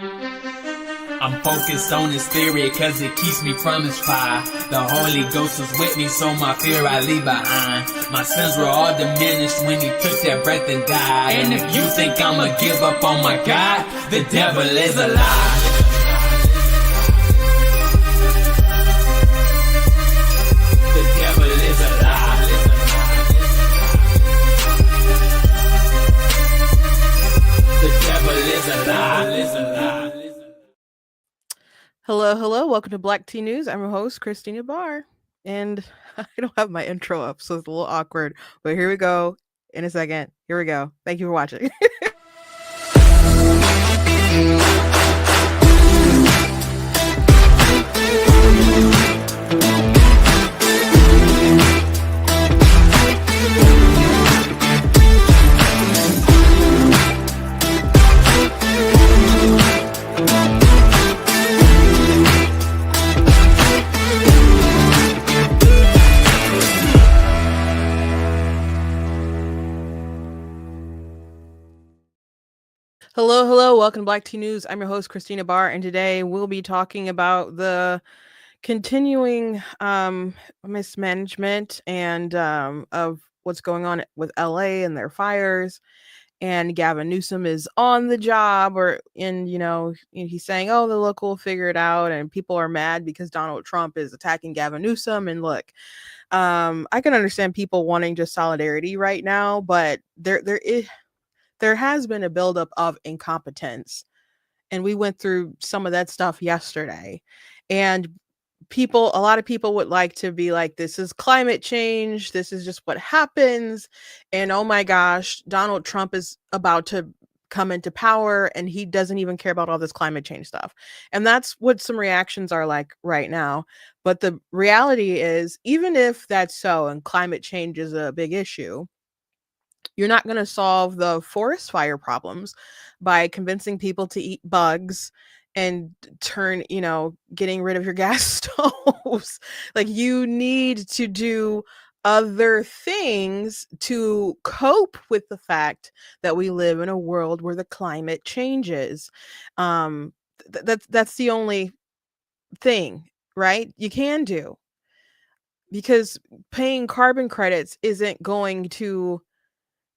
I'm focused on this theory cause it keeps me from this fire. The Holy Ghost was with me, so my fear I leave behind. My sins were all diminished when he took that breath and died. And if you think I'ma give up on my God, the devil is a lie. The devil is a lie. The devil is a lie. Hello. Welcome to Black Tea News. I'm your host, Christina Barr. And I don't have my intro up, so it's a little awkward. But here we go in a second. Here we go. Thank you for watching. Hello. Welcome to Black Tea News. I'm your host, Christina Barr, and today we'll be talking about the continuing mismanagement and of what's going on with LA and their fires. And Gavin Newsom is on the job, he's saying, oh, the local will figure it out, and people are mad because Donald Trump is attacking Gavin Newsom. And look, I can understand people wanting just solidarity right now, but there has been a buildup of incompetence, and we went through some of that stuff yesterday. And a lot of people would like to be like, this is climate change, this is just what happens, and oh my gosh, Donald Trump is about to come into power and he doesn't even care about all this climate change stuff. And that's what some reactions are like right now. But the reality is, even if that's so and climate change is a big issue, you're not going to solve the forest fire problems by convincing people to eat bugs and getting rid of your gas stoves. Like, you need to do other things to cope with the fact that we live in a world where the climate changes. That's the only thing, right? You can do, because paying carbon credits isn't going to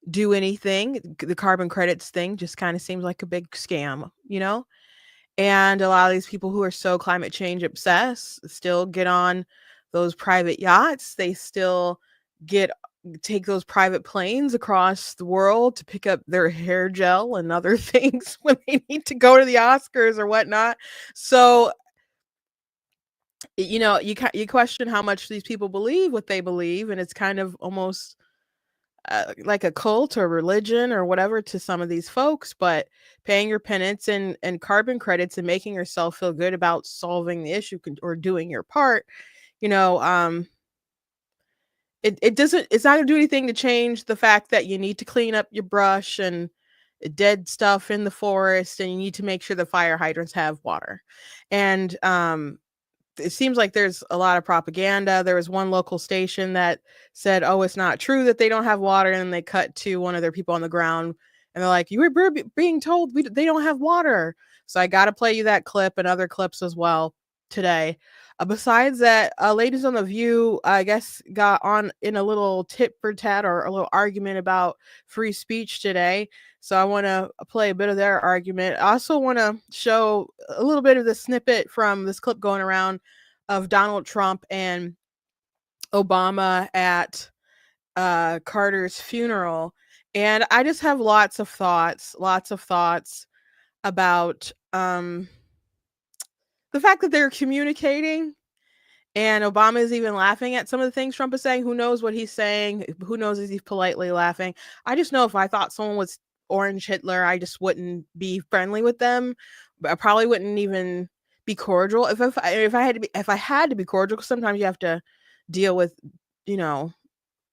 do anything. The carbon credits thing just kind of seems like a big scam, And a lot of these people who are so climate change obsessed still get on those private yachts. They still take those private planes across the world to pick up their hair gel and other things when they need to go to the Oscars or whatnot. So, you question how much these people believe what they believe, and it's kind of almost like a cult or religion or whatever to some of these folks. But paying your penance and carbon credits and making yourself feel good about solving the issue or doing your part, it's not going to do anything to change the fact that you need to clean up your brush and dead stuff in the forest, and you need to make sure the fire hydrants have water. And it seems like there's a lot of propaganda. There was one local station that said, oh, it's not true that they don't have water. And they cut to one of their people on the ground and they're like, you were being told they don't have water. So I got to play you that clip and other clips as well today. Besides that, ladies on The View, I guess, got on in a little tit for tat or a little argument about free speech today. So I want to play a bit of their argument. I also want to show a little bit of the snippet from this clip going around of Donald Trump and Obama at Carter's funeral. And I just have lots of thoughts about the fact that they're communicating, and Obama is even laughing at some of the things Trump is saying. Who knows what he's saying? Who knows if he's politely laughing? I just know if I thought someone was Orange Hitler, I just wouldn't be friendly with them. But I probably wouldn't even be cordial. If I had to be cordial, because sometimes you have to deal with,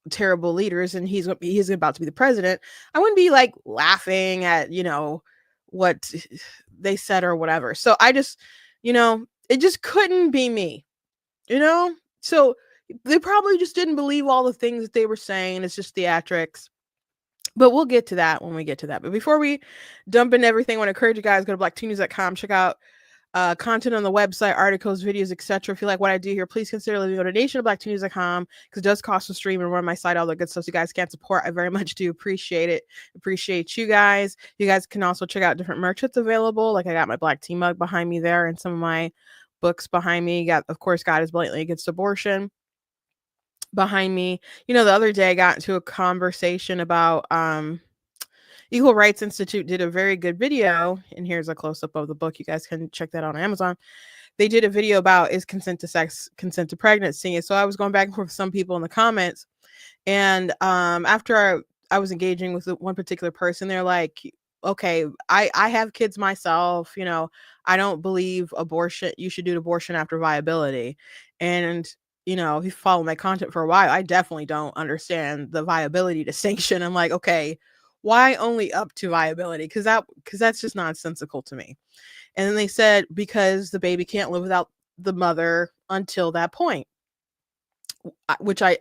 terrible leaders, and he's about to be the president. I wouldn't be like laughing at, what they said or whatever. So I just, it just couldn't be me, So they probably just didn't believe all the things that they were saying. It's just theatrics. But we'll get to that when we get to that. But before we dump into everything, I want to encourage you guys, go to blacktnews.com, check out content on the website, articles, videos, etc. If you like what I do here, please consider leaving a donation to blacktnews.com because it does cost to stream and run my site, all the good stuff. So you guys can't support. I very much do appreciate it. Appreciate you guys. You guys can also check out different merch that's available. Like I got my black tea mug behind me there and some of my books behind me. Got, of course, God is blatantly against abortion behind me. The other day I got into a conversation about Equal Rights Institute did a very good video, and here's a close-up of the book. You guys can check that out on Amazon. They did a video about is consent to sex, consent to pregnancy. And so I was going back and forth with some people in the comments, and after I was engaging with one particular person, they're like, okay, I have kids myself, I don't believe abortion, you should do abortion after viability. And if you follow my content for a while, I definitely don't understand the viability distinction. I'm like, okay, why only up to viability? Because that's just nonsensical to me. And then they said because the baby can't live without the mother until that point, which I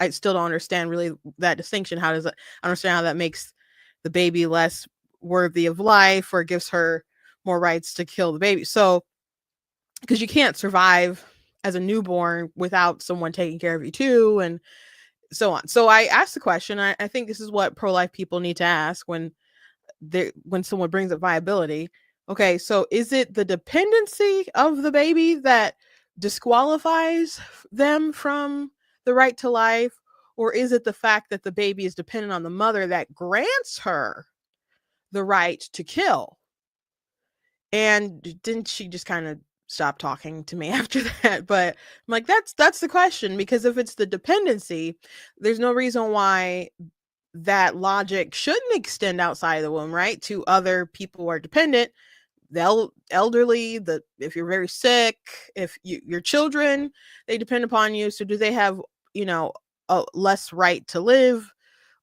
still don't understand really that distinction. How does it? I understand how that makes the baby less worthy of life or gives her more rights to kill the baby. So because you can't survive as a newborn without someone taking care of you too, and so on. So I asked the question. I think this is what pro-life people need to ask when someone brings up viability. Okay, so is it the dependency of the baby that disqualifies them from the right to life, or is it the fact that the baby is dependent on the mother that grants her the right to kill? And didn't she just kind of stop talking to me after that? But I'm like, that's the question, because if it's the dependency, there's no reason why that logic shouldn't extend outside of the womb, right? To other people who are dependent, the elderly, if you're very sick, if your children, they depend upon you. So do they have, a less right to live,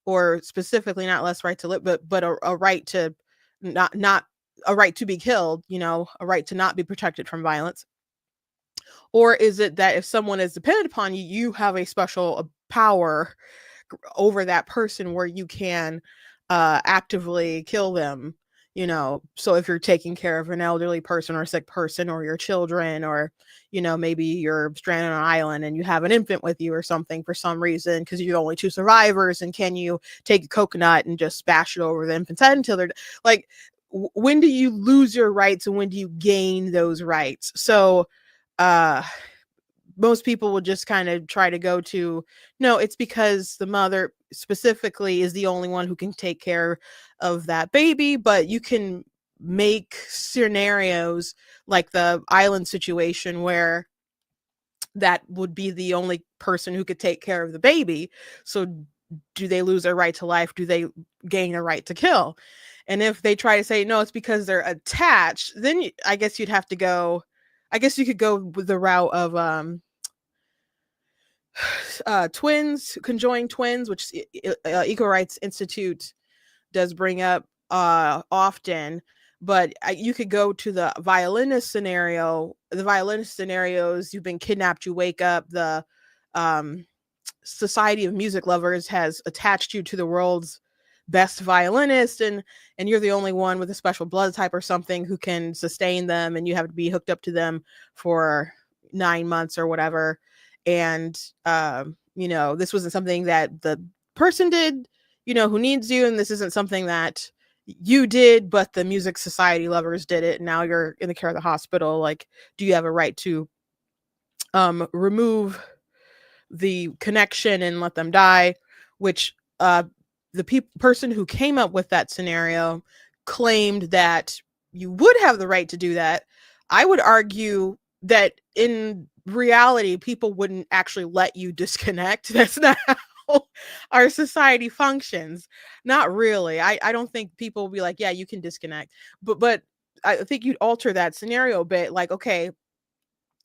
or specifically not less right to live, but a right to not a right to be killed, a right to not be protected from violence? Or is it that if someone is dependent upon you, you have a special power over that person where you can actively kill them? So if you're taking care of an elderly person or a sick person or your children, or maybe you're stranded on an island and you have an infant with you or something for some reason because you're only two survivors, and can you take a coconut and just bash it over the infant's head until they're like, when do you lose your rights and when do you gain those rights? So most people will just kind of try to go to, no, it's because the mother specifically is the only one who can take care of that baby. But you can make scenarios like the island situation where that would be the only person who could take care of the baby. So do they lose their right to life? Do they gain a right to kill? And if they try to say, no, it's because they're attached, then I guess you'd have to go, I guess you could go with the route of twins, conjoined twins, which Equal Rights Institute does bring up often. But you could go to the violinist scenario. The violinist scenarios, you've been kidnapped, you wake up, the Society of Music Lovers has attached you to the world's best violinist, and you're the only one with a special blood type or something who can sustain them, and you have to be hooked up to them for 9 months or whatever. And this wasn't something that the person did, who needs you, and this isn't something that you did, but the music society lovers did it, and now you're in the care of the hospital. Like, do you have a right to remove the connection and let them die? Which the person who came up with that scenario claimed that you would have the right to do that. I would argue that in reality, people wouldn't actually let you disconnect. That's not how our society functions. Not really. I don't think people will be like, yeah, you can disconnect. But I think you'd alter that scenario a bit. Like, okay,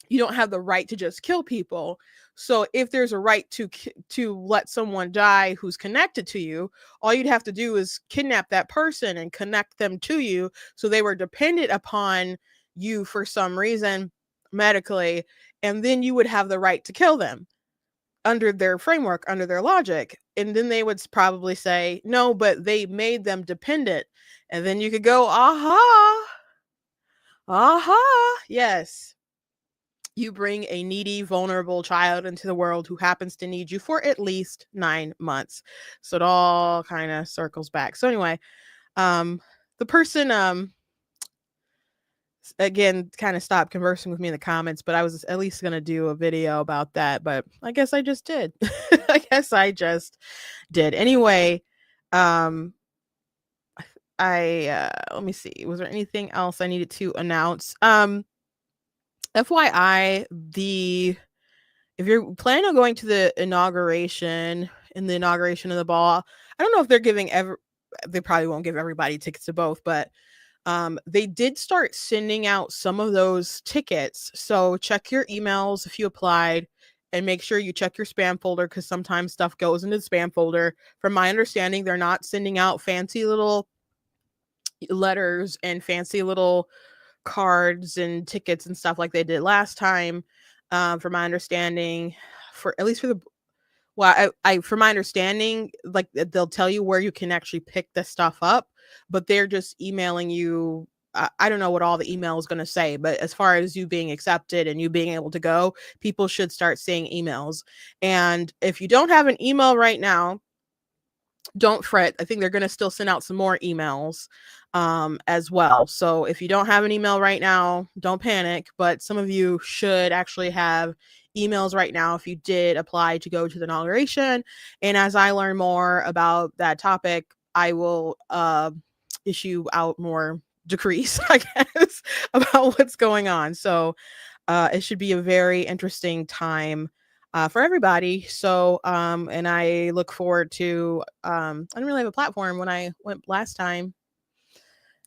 you don't have the right to just kill people. So if there's a right to let someone die who's connected to you, all you'd have to do is kidnap that person and connect them to you, so they were dependent upon you for some reason medically, and then you would have the right to kill them under their framework, under their logic. and then they would probably say, no, but they made them dependent. And then you could go, aha, aha, yes. You bring a needy, vulnerable child into the world who happens to need you for at least 9 months. So it all kind of circles back. So anyway, the person again kind of stopped conversing with me in the comments, but I was at least going to do a video about that, but I guess I just did. I guess I just did. Anyway, I let me see. Was there anything else I needed to announce? FYI, if you're planning on going to the inauguration of the ball, I don't know if they're giving they probably won't give everybody tickets to both, but they did start sending out some of those tickets. So check your emails if you applied, and make sure you check your spam folder, because sometimes stuff goes into the spam folder. From my understanding, they're not sending out fancy little letters and fancy little cards and tickets and stuff like they did last time. From my understanding, for at least for the from my understanding, like they'll tell you where you can actually pick the stuff up, but they're just emailing you. I don't know what all the email is going to say, but as far as you being accepted and you being able to go, people should start seeing emails. And if you don't have an email right now, don't fret. I think they're going to still send out some more emails as well. So if you don't have an email right now, don't panic, but some of you should actually have emails right now if you did apply to go to the inauguration. And as I learn more about that topic, I will issue out more decrees, I guess, about what's going on. So it should be a very interesting time for everybody. So, and I look forward to, I didn't really have a platform when I went last time.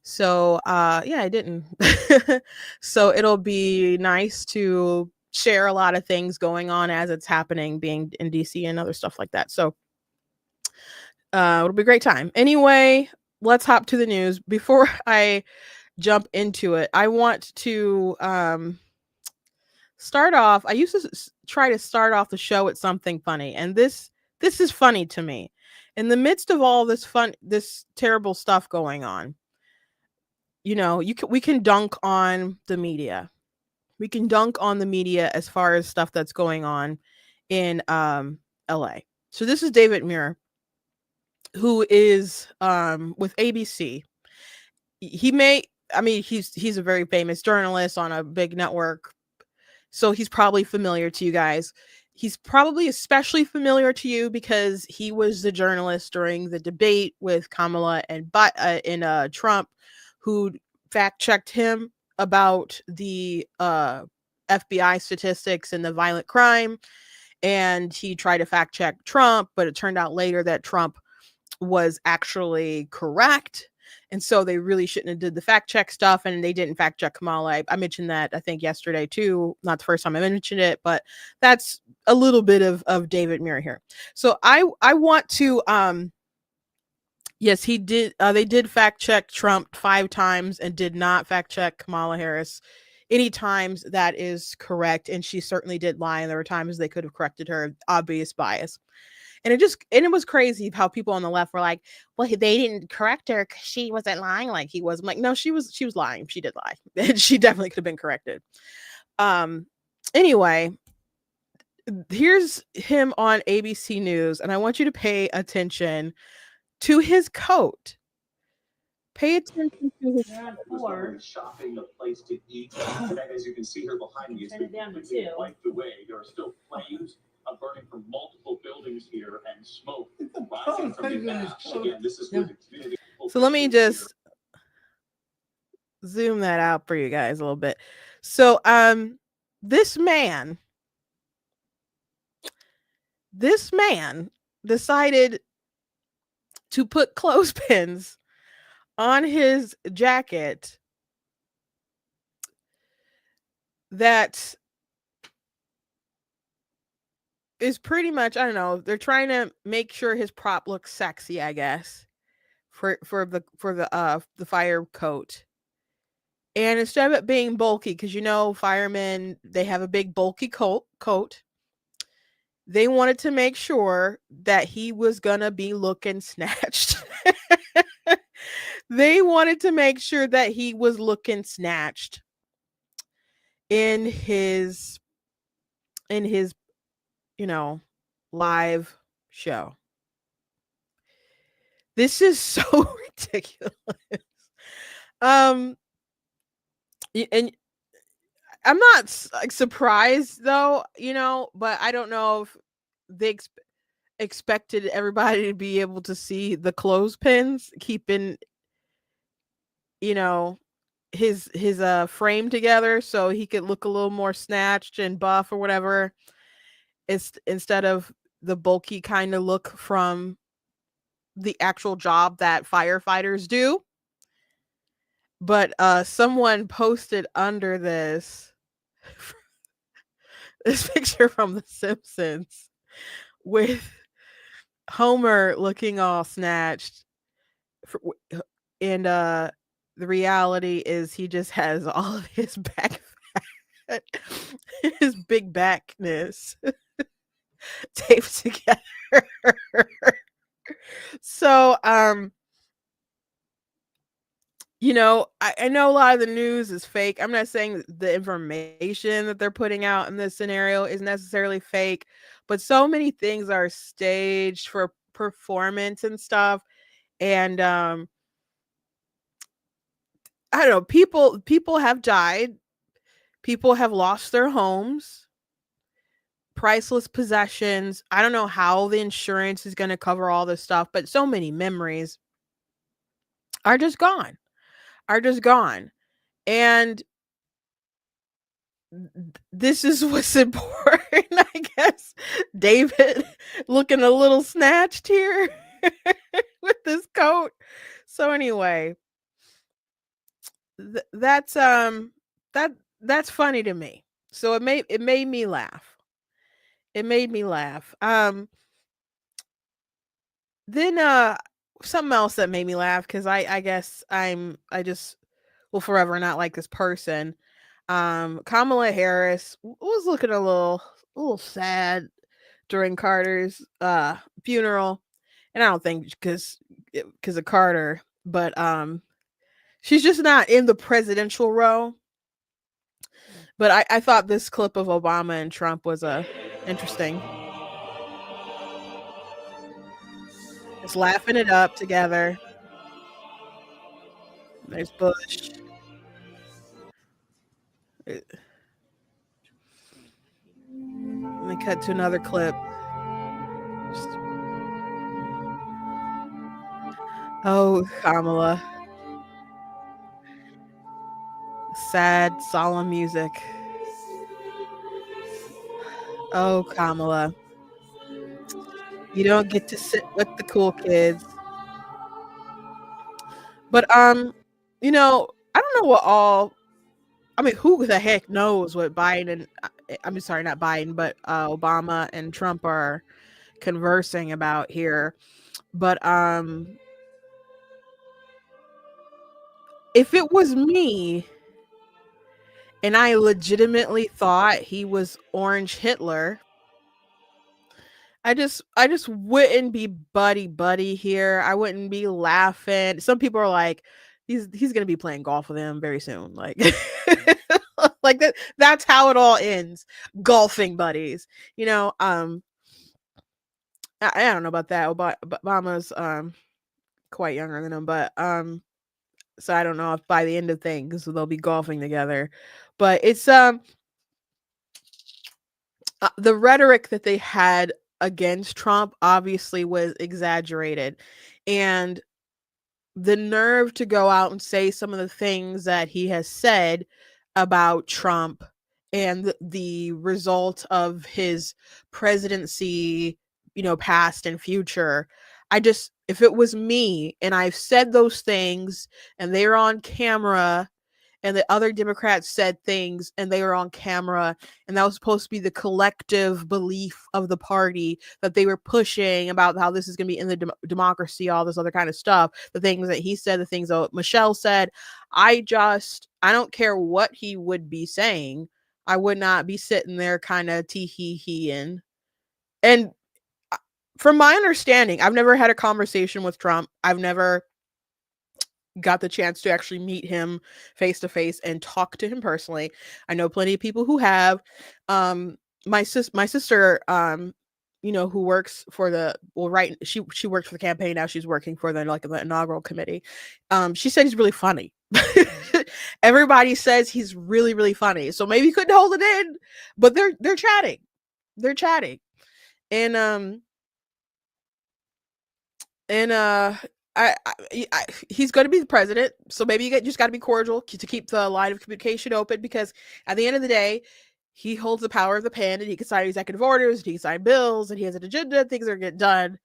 So, yeah, I didn't. So it'll be nice to share a lot of things going on as it's happening, being in DC and other stuff like that. So, it'll be a great time. Anyway, let's hop to the news. Before I jump into it, I want to, start off. I used to try to start off the show with something funny, and this is funny to me. In the midst of all this terrible stuff going on, we can dunk on the media. We can dunk on the media as far as stuff that's going on in LA. So this is David Muir, who is with ABC. He's a very famous journalist on a big network. So he's probably familiar to you guys. He's probably especially familiar to you because he was the journalist during the debate with Kamala and Trump, who fact checked him about the FBI statistics and the violent crime. And he tried to fact check Trump, but it turned out later that Trump was actually correct. And so they really shouldn't have did the fact check stuff, and they didn't fact check Kamala. I mentioned that, I think, yesterday too. Not the first time I mentioned it, but that's a little bit of David Muir here. So I want to yes, he did. They did fact check Trump 5 times and did not fact check Kamala Harris any times. That is correct, and she certainly did lie, and there were times they could have corrected her obvious bias. And it was crazy how people on the left were like, well, they didn't correct her because she wasn't lying like he was. I'm like, no, she was lying. She did lie. And she definitely could have been corrected. Anyway, here's him on ABC News, and I want you to pay attention to his coat. Pay attention to his coat. Shopping, a place to eat. Tonight, as you can see here behind me, it's been wiped away. There are still flames burning from multiple buildings here, and smoke rising from the ash. Again, this is where the community. So let me just zoom that out for you guys a little bit. So this man decided to put clothespins on his jacket that is pretty much, I don't know, they're trying to make sure his prop looks sexy, I guess, for the fire coat. And instead of it being bulky, because firemen, they have a big bulky coat. They wanted to make sure that he was gonna be looking snatched. They wanted to make sure that he was looking snatched in his in his, you know, live show. This is so ridiculous. Um and I'm not like surprised though, but I don't know if they expected everybody to be able to see the clothespins keeping, you know, his frame together so he could look a little more snatched and buff or whatever. It's instead of the bulky kind of look from the actual job that firefighters do. But someone posted under this this picture from The Simpsons with Homer looking all snatched, and the reality is he just has all of his back fat, his big backness taped together. So I know a lot of the news is fake. I'm not saying the information that they're putting out in this scenario is necessarily fake, but so many things are staged for performance and stuff. And I don't know, people have died. People have lost their homes, priceless possessions. I don't know how the insurance is going to cover all this stuff, but so many memories are just gone. Are just gone. And this is what's important, I guess. David looking a little snatched here with this coat. So anyway, that's that's funny to me. So it made me laugh. It made me laugh. Then something else that made me laugh, because I guess I just will forever not like this person. Kamala Harris was looking a little sad during Carter's funeral. And I don't think because of Carter, but she's just not in the presidential row. But I thought this clip of Obama and Trump was interesting. Just laughing it up together. There's Bush. And they cut to another clip. Just, oh, Kamala. Sad, solemn music. Oh, Kamala. You don't get to sit with the cool kids. But I don't know who the heck knows what Biden and sorry, not Biden, but Obama and Trump are conversing about here. But if it was me and I legitimately thought he was Orange Hitler, I just wouldn't be buddy here. I wouldn't be laughing. Some people are like, he's gonna be playing golf with him very soon. Like like that's how it all ends. Golfing buddies. I don't know about that. Obama's quite younger than him, but so I don't know if by the end of things they'll be golfing together. But it's the rhetoric that they had against Trump obviously was exaggerated, and the nerve to go out and say some of the things that he has said about Trump and the result of his presidency, past and future. If it was me and I've said those things and they're on camera, and the other Democrats said things and they were on camera, and that was supposed to be the collective belief of the party that they were pushing about how this is going to be in the democracy, all this other kind of stuff, the things that he said, the things that Michelle said. I don't care what he would be saying. I would not be sitting there kind of tee-hee-hee-ing And from my understanding, I've never had a conversation with Trump. I've never got the chance to actually meet him face to face and talk to him personally. I know plenty of people who have. My sister, who works for she works for the campaign now. She's working for the inaugural committee. She said he's really funny. Everybody says he's really, really funny. So maybe he couldn't hold it in, but they're chatting. They're chatting. And and he's going to be the president, so maybe you just got to be cordial to keep the line of communication open, because at the end of the day, he holds the power of the pen, and he can sign executive orders, and he can sign bills, and he has an agenda. Things are getting done.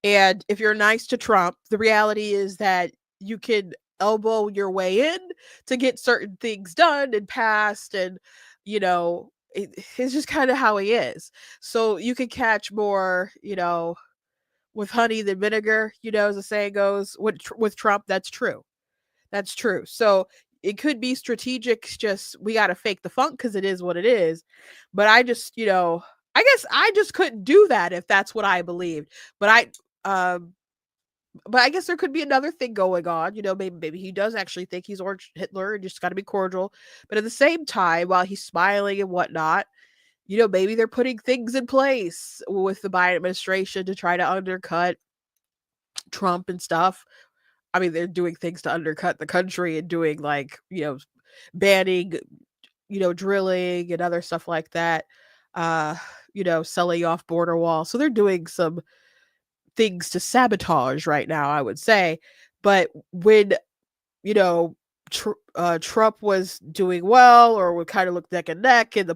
And if you're nice to Trump, the reality is that you can elbow your way in to get certain things done and passed, and it's just kind of how he is. So you can catch more, with honey than vinegar, as the saying goes. With Trump, that's true. That's true. So it could be strategic. Just we got to fake the funk because it is what it is. But I just, I guess I just couldn't do that if that's what I believed. But I guess there could be another thing going on. Maybe he does actually think he's Orange Hitler and just got to be cordial. But at the same time, while he's smiling and whatnot, maybe they're putting things in place with the Biden administration to try to undercut Trump and stuff. I mean, they're doing things to undercut the country and doing banning, drilling and other stuff like that. Selling off border walls. So they're doing some things to sabotage right now, I would say. But when, Trump was doing well, or would kind of look neck and neck and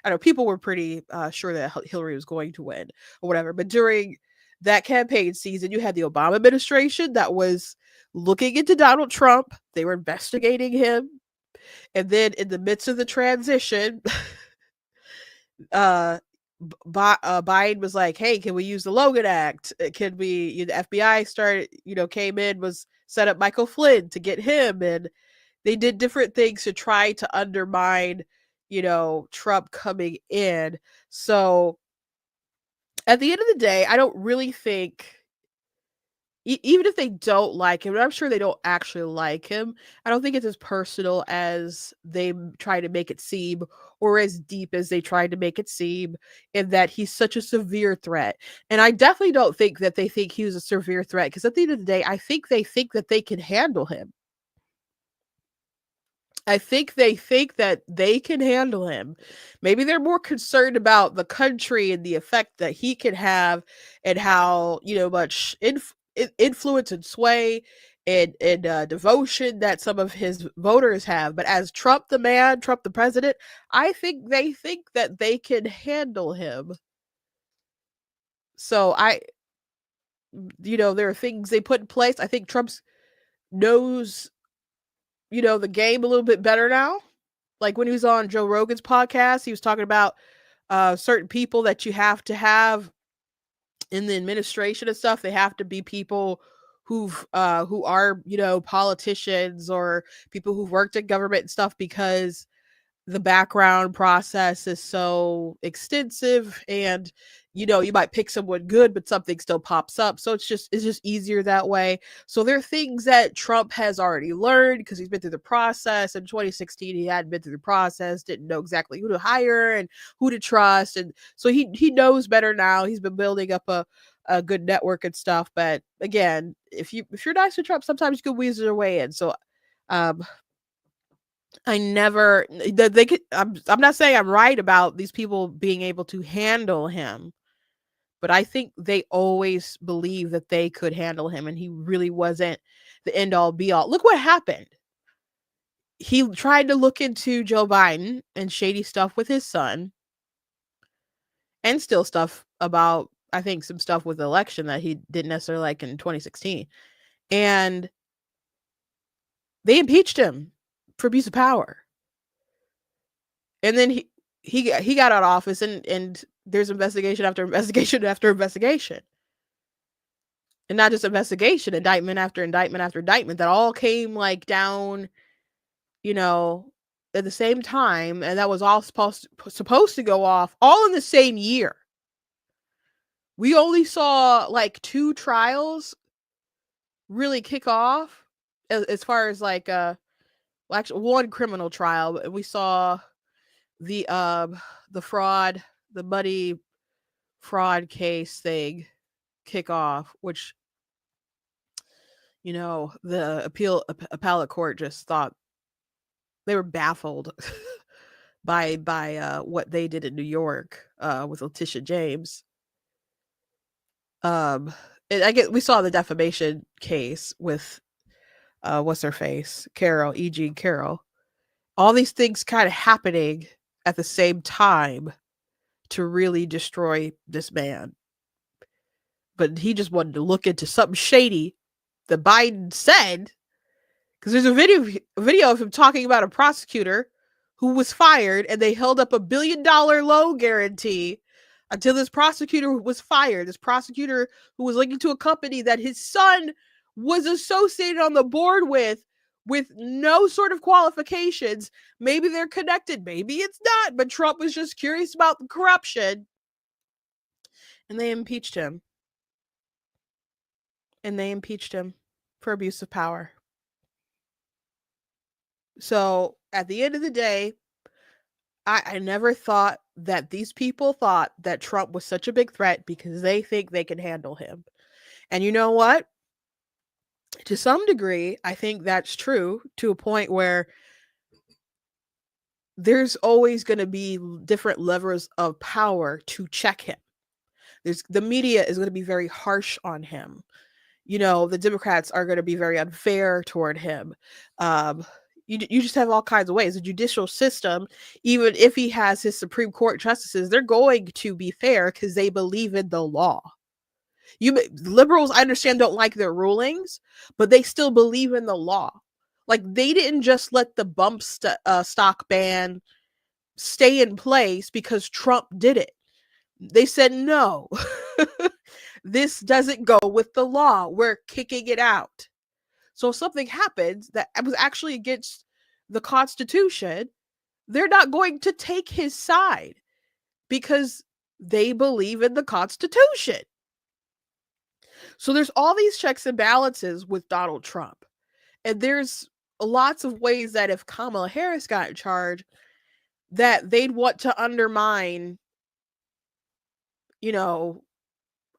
I know people were pretty sure that Hillary was going to win or whatever. But during that campaign season, you had the Obama administration that was looking into Donald Trump. They were investigating him. And then in the midst of the transition, Biden was like, hey, can we use the Logan Act? Can we, the FBI came in, was set up Michael Flynn to get him. And they did different things to try to undermine, Trump coming in. So at the end of the day, I don't really think, even if they don't like him, and I'm sure they don't actually like him, I don't think it's as personal as they try to make it seem, or as deep as they tried to make it seem, in that he's such a severe threat. And I definitely don't think that they think he was a severe threat, because at the end of the day, I think they think that they can handle him. I think they think that they can handle him. Maybe they're more concerned about the country and the effect that he can have, and how, much influence and sway and devotion that some of his voters have. But as Trump the man, Trump the president, I think they think that they can handle him. So there are things they put in place. I think Trump knows the game a little bit better now. Like when he was on Joe Rogan's podcast, he was talking about certain people that you have to have in the administration and stuff. They have to be people who are, politicians, or people who've worked in government and stuff, because the background process is so extensive, and you might pick someone good, but something still pops up. So it's just easier that way. So there are things that Trump has already learned, because he's been through the process. In 2016, he hadn't been through the process, didn't know exactly who to hire and who to trust, and so he knows better now. He's been building up a good network and stuff. But again, if you're nice to Trump, sometimes you can weasel your way in. So I never they could, I'm not saying I'm right about these people being able to handle him, but I think they always believed that they could handle him, and he really wasn't the end all be all. Look what happened. He tried to look into Joe Biden and shady stuff with his son, and still stuff about, I think, some stuff with the election that he didn't necessarily like in 2016. And they impeached him for abuse of power. And then he got out of office, and there's investigation after investigation after investigation. And not just investigation, indictment after indictment after indictment, that all came down, at the same time. And that was all supposed to go off all in the same year. We only saw like 2 trials really kick off as far as like well, actually one criminal trial, and we saw the fraud, the muddy fraud case thing kick off, which the appellate court just thought they were baffled by what they did in New York with Letitia James. I get we saw the defamation case with what's her face, Carol, E.G. Carroll. All these things kind of happening at the same time to really destroy this man. But he just wanted to look into something shady that Biden said, because there's a video of him talking about a prosecutor who was fired, and they held up $1 billion loan guarantee until this prosecutor was fired. This prosecutor who was linking to a company that his son was associated on the board with no sort of qualifications. Maybe they're connected, maybe it's not, but Trump was just curious about the corruption. And they impeached him. For abuse of power. So at the end of the day, I never thought that these people thought that Trump was such a big threat because they think they can handle him. And you know what? To some degree, I think that's true, to a point where there's always going to be different levels of power to check him. The media is going to be very harsh on him. The Democrats are going to be very unfair toward him. You just have all kinds of ways. The judicial system, even if he has his Supreme Court justices, they're going to be fair because they believe in the law. Liberals, I understand, don't like their rulings, but they still believe in the law. Like, they didn't just let the bump stock ban stay in place because Trump did it. They said, no, this doesn't go with the law. We're kicking it out. So if something happens that was actually against the Constitution, they're not going to take his side because they believe in the Constitution. So there's all these checks and balances with Donald Trump. And there's lots of ways that if Kamala Harris got in charge, that they'd want to undermine,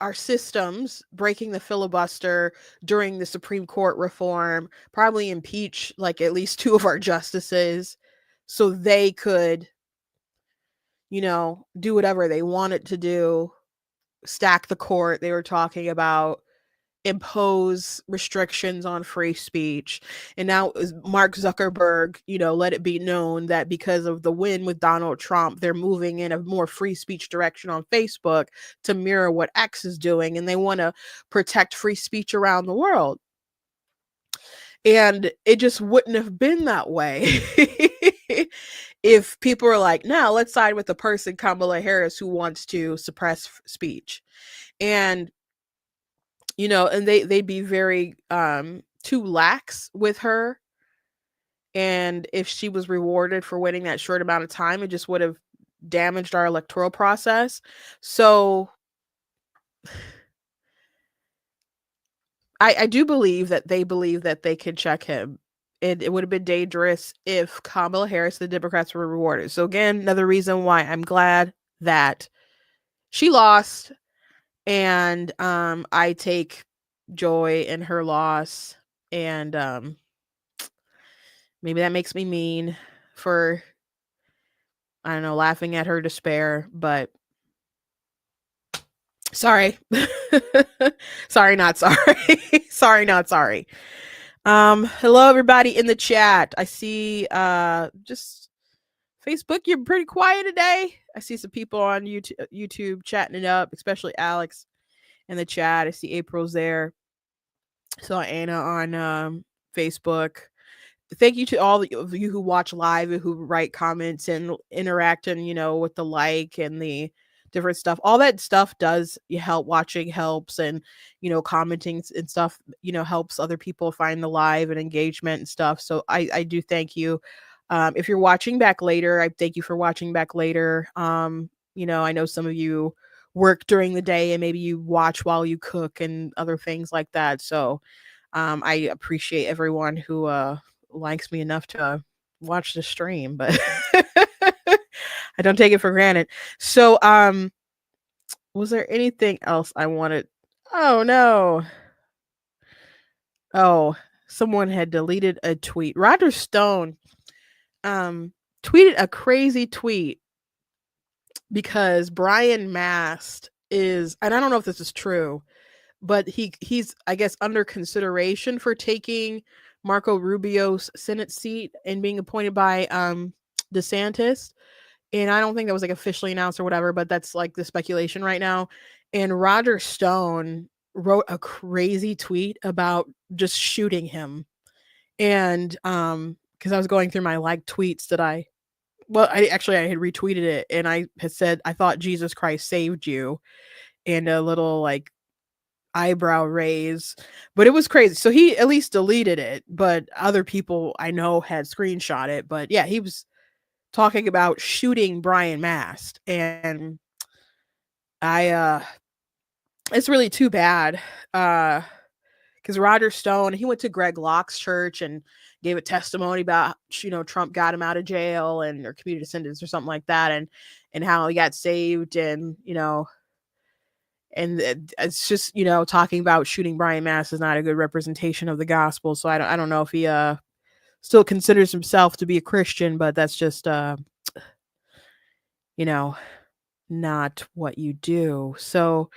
our systems, breaking the filibuster during the Supreme Court reform, probably impeach like at least 2 of our justices so they could, do whatever they wanted to do, stack the court. They were talking about impose restrictions on free speech. And now Mark Zuckerberg, let it be known that because of the win with Donald Trump, they're moving in a more free speech direction on Facebook to mirror what X is doing. And they want to protect free speech around the world. And it just wouldn't have been that way if people were like, no, let's side with the person, Kamala Harris, who wants to suppress speech. And and they'd be very too lax with her. And if she was rewarded for winning that short amount of time, it just would have damaged our electoral process. So I do believe that they believe that they could check him. It would have been dangerous if Kamala Harris, the Democrats, were rewarded. So again, another reason why I'm glad that she lost. And I take joy in her loss, and maybe that makes me mean for, I don't know, laughing at her despair, but sorry. Sorry, not sorry. Sorry, not sorry. Hello everybody in the chat. I see just Facebook, you're pretty quiet today. I see some people on YouTube chatting it up, especially Alex in the chat. I see April's there. Saw Anna on Facebook. Thank you to all of you who watch live and who write comments and interact and, with the like and the different stuff. All that stuff does help. Watching helps, and, commenting and stuff, helps other people find the live and engagement and stuff. So I do thank you. If you're watching back later, I thank you for watching back later. I know some of you work during the day and maybe you watch while you cook and other things like that. So I appreciate everyone who likes me enough to watch the stream, but I don't take it for granted. So was there anything else I wanted? Oh no. Oh, someone had deleted a tweet. Roger Stone tweeted a crazy tweet because Brian Mast is, and I don't know if this is true, but he's I guess under consideration for taking Marco Rubio's Senate seat and being appointed by DeSantis. And I don't think that was like officially announced or whatever, but that's like the speculation right now. And Roger Stone wrote a crazy tweet about just shooting him. And because I was going through my like tweets that I had retweeted it, and I had said I thought Jesus Christ saved you, and a little like eyebrow raise, but it was crazy. So he at least deleted it, but other people I know had screenshot it. But yeah, he was talking about shooting Brian Mast, and it's really too bad because Roger Stone, he went to Greg Locke's church and gave a testimony about, Trump got him out of jail or commuted sentence or something like that, and how he got saved, and and it's just talking about shooting Brian Mast is not a good representation of the gospel. So I don't know if he still considers himself to be a Christian, but that's just not what you do. So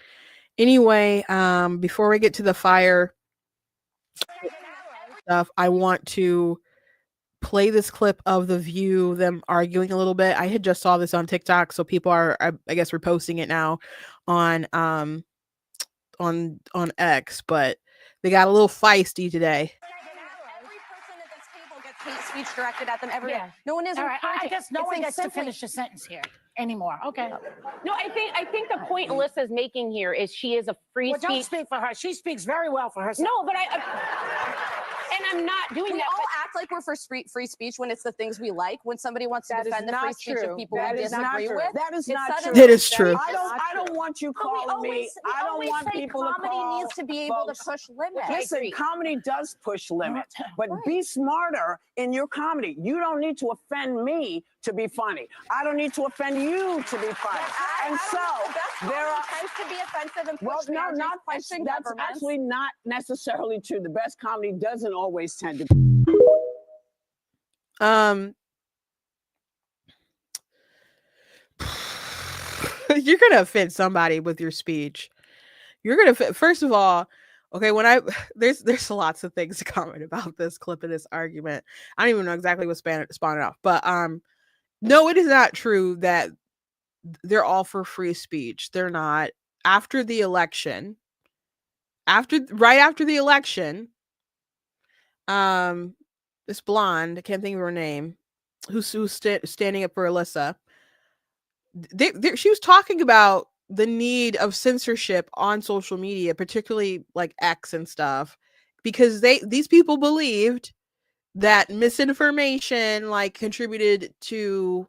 anyway, before we get to the fire stuff, I want to play this clip of The View, them arguing a little bit. I had just saw this on TikTok, so people are, I guess, reposting it now on X, but they got a little feisty today. Every person at this table gets hate speech directed at them every day. No one is. All right, I guess no one gets to finish a sentence here anymore. Okay. No, I think the point Alyssa is making here is she is a free Well, speech. don't speak for her. She speaks very well for herself. No, but and I'm not doing We that. all act like we're for free speech when it's the things we like. When somebody wants to defend the free speech of people we disagree with, that is not true. It is true. I don't want you calling me. I don't want people to comedy call. needs to be able folks. to push limits. Listen, comedy does push limits, but be smarter in your comedy. You don't need to offend me to be funny. I don't need to offend you to be funny. And so there are tends to be offensive and well, push no, boundaries, not question that's governments. actually not necessarily true. The best comedy doesn't always tend to. You're gonna offend somebody with your speech. You're gonna first of all, okay, when there's lots of things to comment about this clip of this argument. I don't even know exactly what spawned it off, but no, it is not true that they're all for free speech. They're not. After the election, right after the election, this blonde, I can't think of her name, who's standing up for Alyssa. She was talking about the need of censorship on social media, particularly like X and stuff, because these people believed that misinformation like contributed to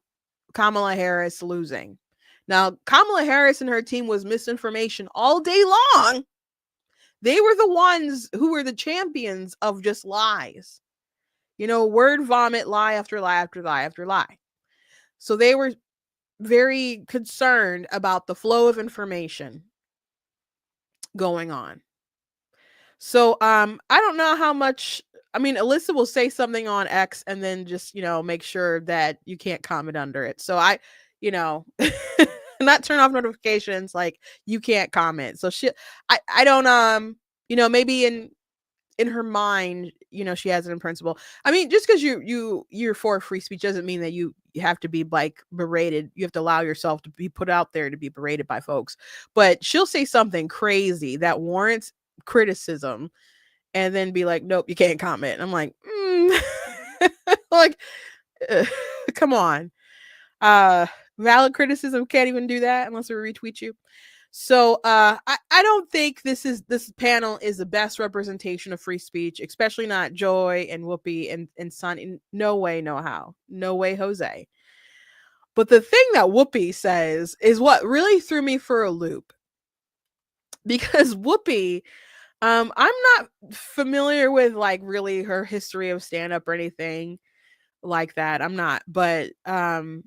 Kamala Harris losing. Now, Kamala Harris and her team was misinformation all day long. They were the ones who were the champions of just lies. Word vomit, lie after lie after lie after lie. So they were very concerned about the flow of information going on. So I don't know how much. I mean, Alyssa will say something on X and then just make sure that you can't comment under it. So I not turn off notifications, like you can't comment. So I don't maybe in her mind, she has it in principle. I mean, just because you're for free speech doesn't mean that you have to be like berated. You have to allow yourself to be put out there to be berated by folks. But she'll say something crazy that warrants criticism and then be like, nope, you can't comment. And I'm like, like, come on. Valid criticism can't even do that unless we retweet you. So I don't think this panel is the best representation of free speech, especially not Joy and Whoopi and Sun. In no way, no how. No way, Jose. But the thing that Whoopi says is what really threw me for a loop. Because Whoopi, I'm not familiar with like really her history of stand-up or anything like that. I'm not. But the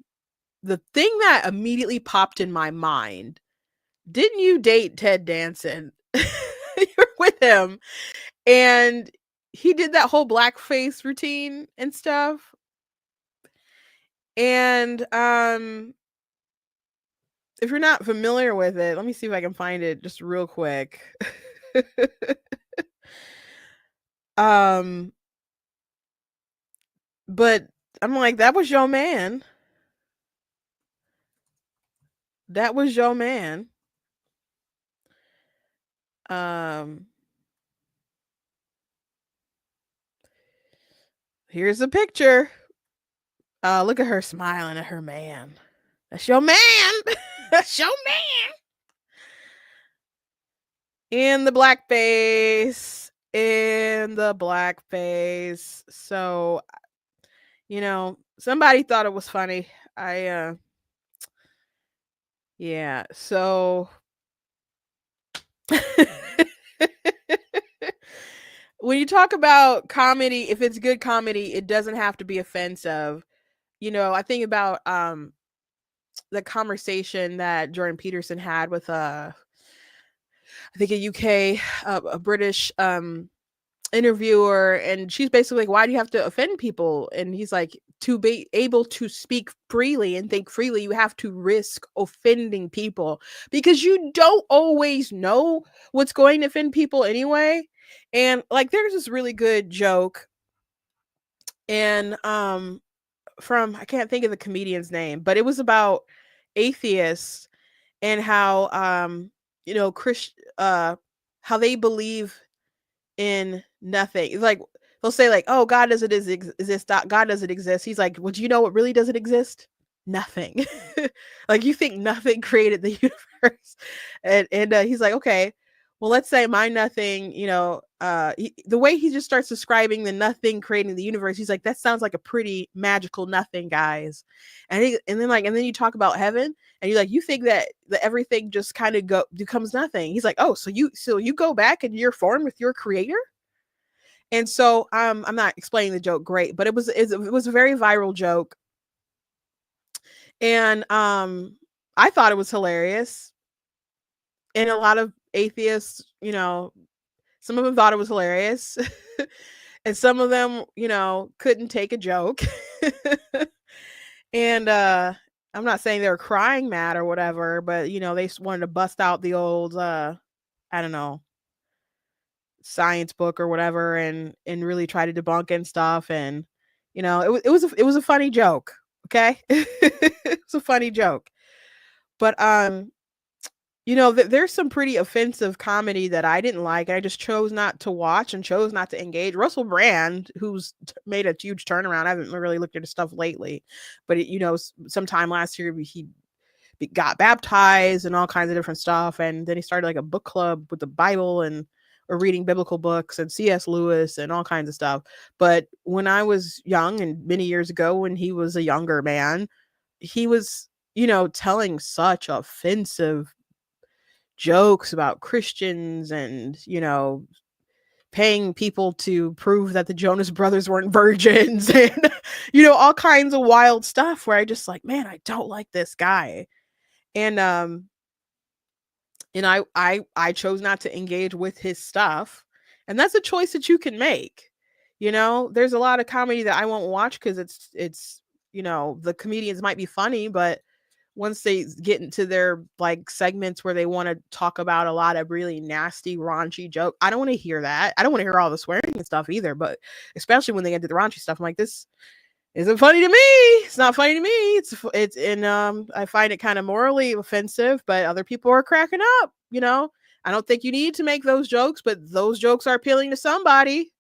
thing that immediately popped in my mind, didn't you date Ted Danson? You're with him. And he did that whole blackface routine and stuff. And if you're not familiar with it, let me see if I can find it just real quick. But I'm like, that was your man. That was your man. Here's a picture. Look at her smiling at her man. That's your man. That's your man. In the blackface. In the blackface. So, somebody thought it was funny. Yeah, so when you talk about comedy, if it's good comedy, it doesn't have to be offensive. I think about the conversation that Jordan Peterson had with I think a UK a British interviewer, and she's basically like, why do you have to offend people? And he's like, to be able to speak freely and think freely, you have to risk offending people, because you don't always know what's going to offend people anyway. And like, there's this really good joke, and from, I can't think of the comedian's name, but it was about atheists and how how they believe in nothing. Like, they'll say like, oh, God doesn't exist. God doesn't exist. He's like, well, do you know what really doesn't exist? Nothing. Like, you think nothing created the universe. And he's like, okay, well, let's say my nothing, the way he just starts describing the nothing creating the universe, he's like, that sounds like a pretty magical nothing, guys. And then you talk about heaven, and you're like, you think that everything just kind of becomes nothing. He's like, oh, so you go back and you're formed with your creator. And so I'm not explaining the joke great, but it was a very viral joke. And I thought it was hilarious. And a lot of atheists, some of them thought it was hilarious. And some of them, couldn't take a joke. And I'm not saying they were crying mad or whatever, but they wanted to bust out the old I don't know, science book or whatever, and really try to debunk and stuff. And it was a funny joke. Okay. It's a funny joke. But there's some pretty offensive comedy that I didn't like. I just chose not to watch and chose not to engage. Russell Brand, who's made a huge turnaround. I haven't really looked at his stuff lately, but sometime last year he got baptized and all kinds of different stuff. And then he started like a book club with the Bible or reading biblical books and C.S. Lewis and all kinds of stuff. But when I was young and many years ago, when he was a younger man, he was, telling such offensive jokes about Christians and, paying people to prove that the Jonas Brothers weren't virgins and, all kinds of wild stuff where I just like, man, I don't like this guy. And I chose not to engage with his stuff. And that's a choice that you can make. There's a lot of comedy that I won't watch because it's the comedians might be funny, but once they get into their like segments where they want to talk about a lot of really nasty, raunchy joke, I don't want to hear that. I don't want to hear all the swearing and stuff either, but especially when they get to the raunchy stuff, I'm like, this isn't funny to me. It's not funny to me. It's I find it kind of morally offensive, but other people are cracking up, I don't think you need to make those jokes, but those jokes are appealing to somebody,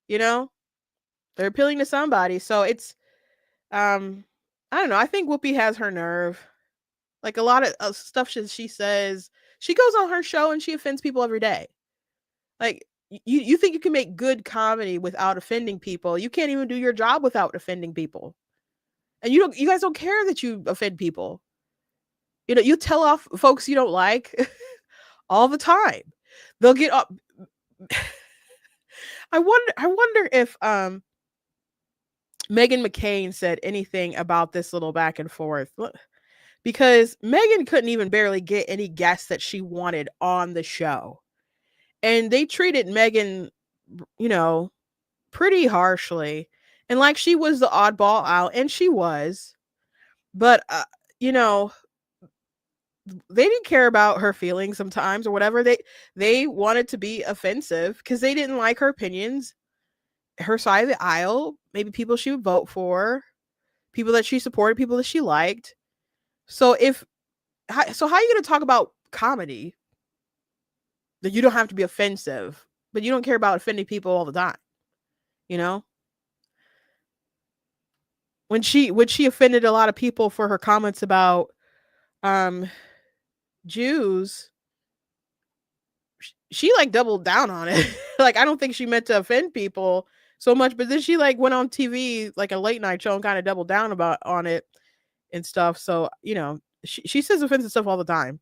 they're appealing to somebody. So it's, I don't know. I think Whoopi has her nerve. Like, a lot of stuff she says, she goes on her show and she offends people every day. Like, you think you can make good comedy without offending people? You can't even do your job without offending people. And you guys don't care that you offend people. You know, you tell off folks you don't like all the time. They'll get up. I wonder if Meghan McCain said anything about this little back and forth, because Meghan couldn't even barely get any guests that she wanted on the show. And they treated Meghan, you know, pretty harshly, and like she was the oddball out, and she was. But you know, they didn't care about her feelings sometimes or whatever. They wanted to be offensive because they didn't like her opinions, her side of the aisle, maybe people she would vote for, people that she supported, people that she liked. So how are you going to talk about comedy that you don't have to be offensive, but you don't care about offending people all the time? You know, when she offended a lot of people for her comments about Jews, she like doubled down on it. Like, I don't think she meant to offend people so much, but then she like went on TV, like a late night show, and kind of doubled down on it and stuff. So, you know, she says offensive stuff all the time.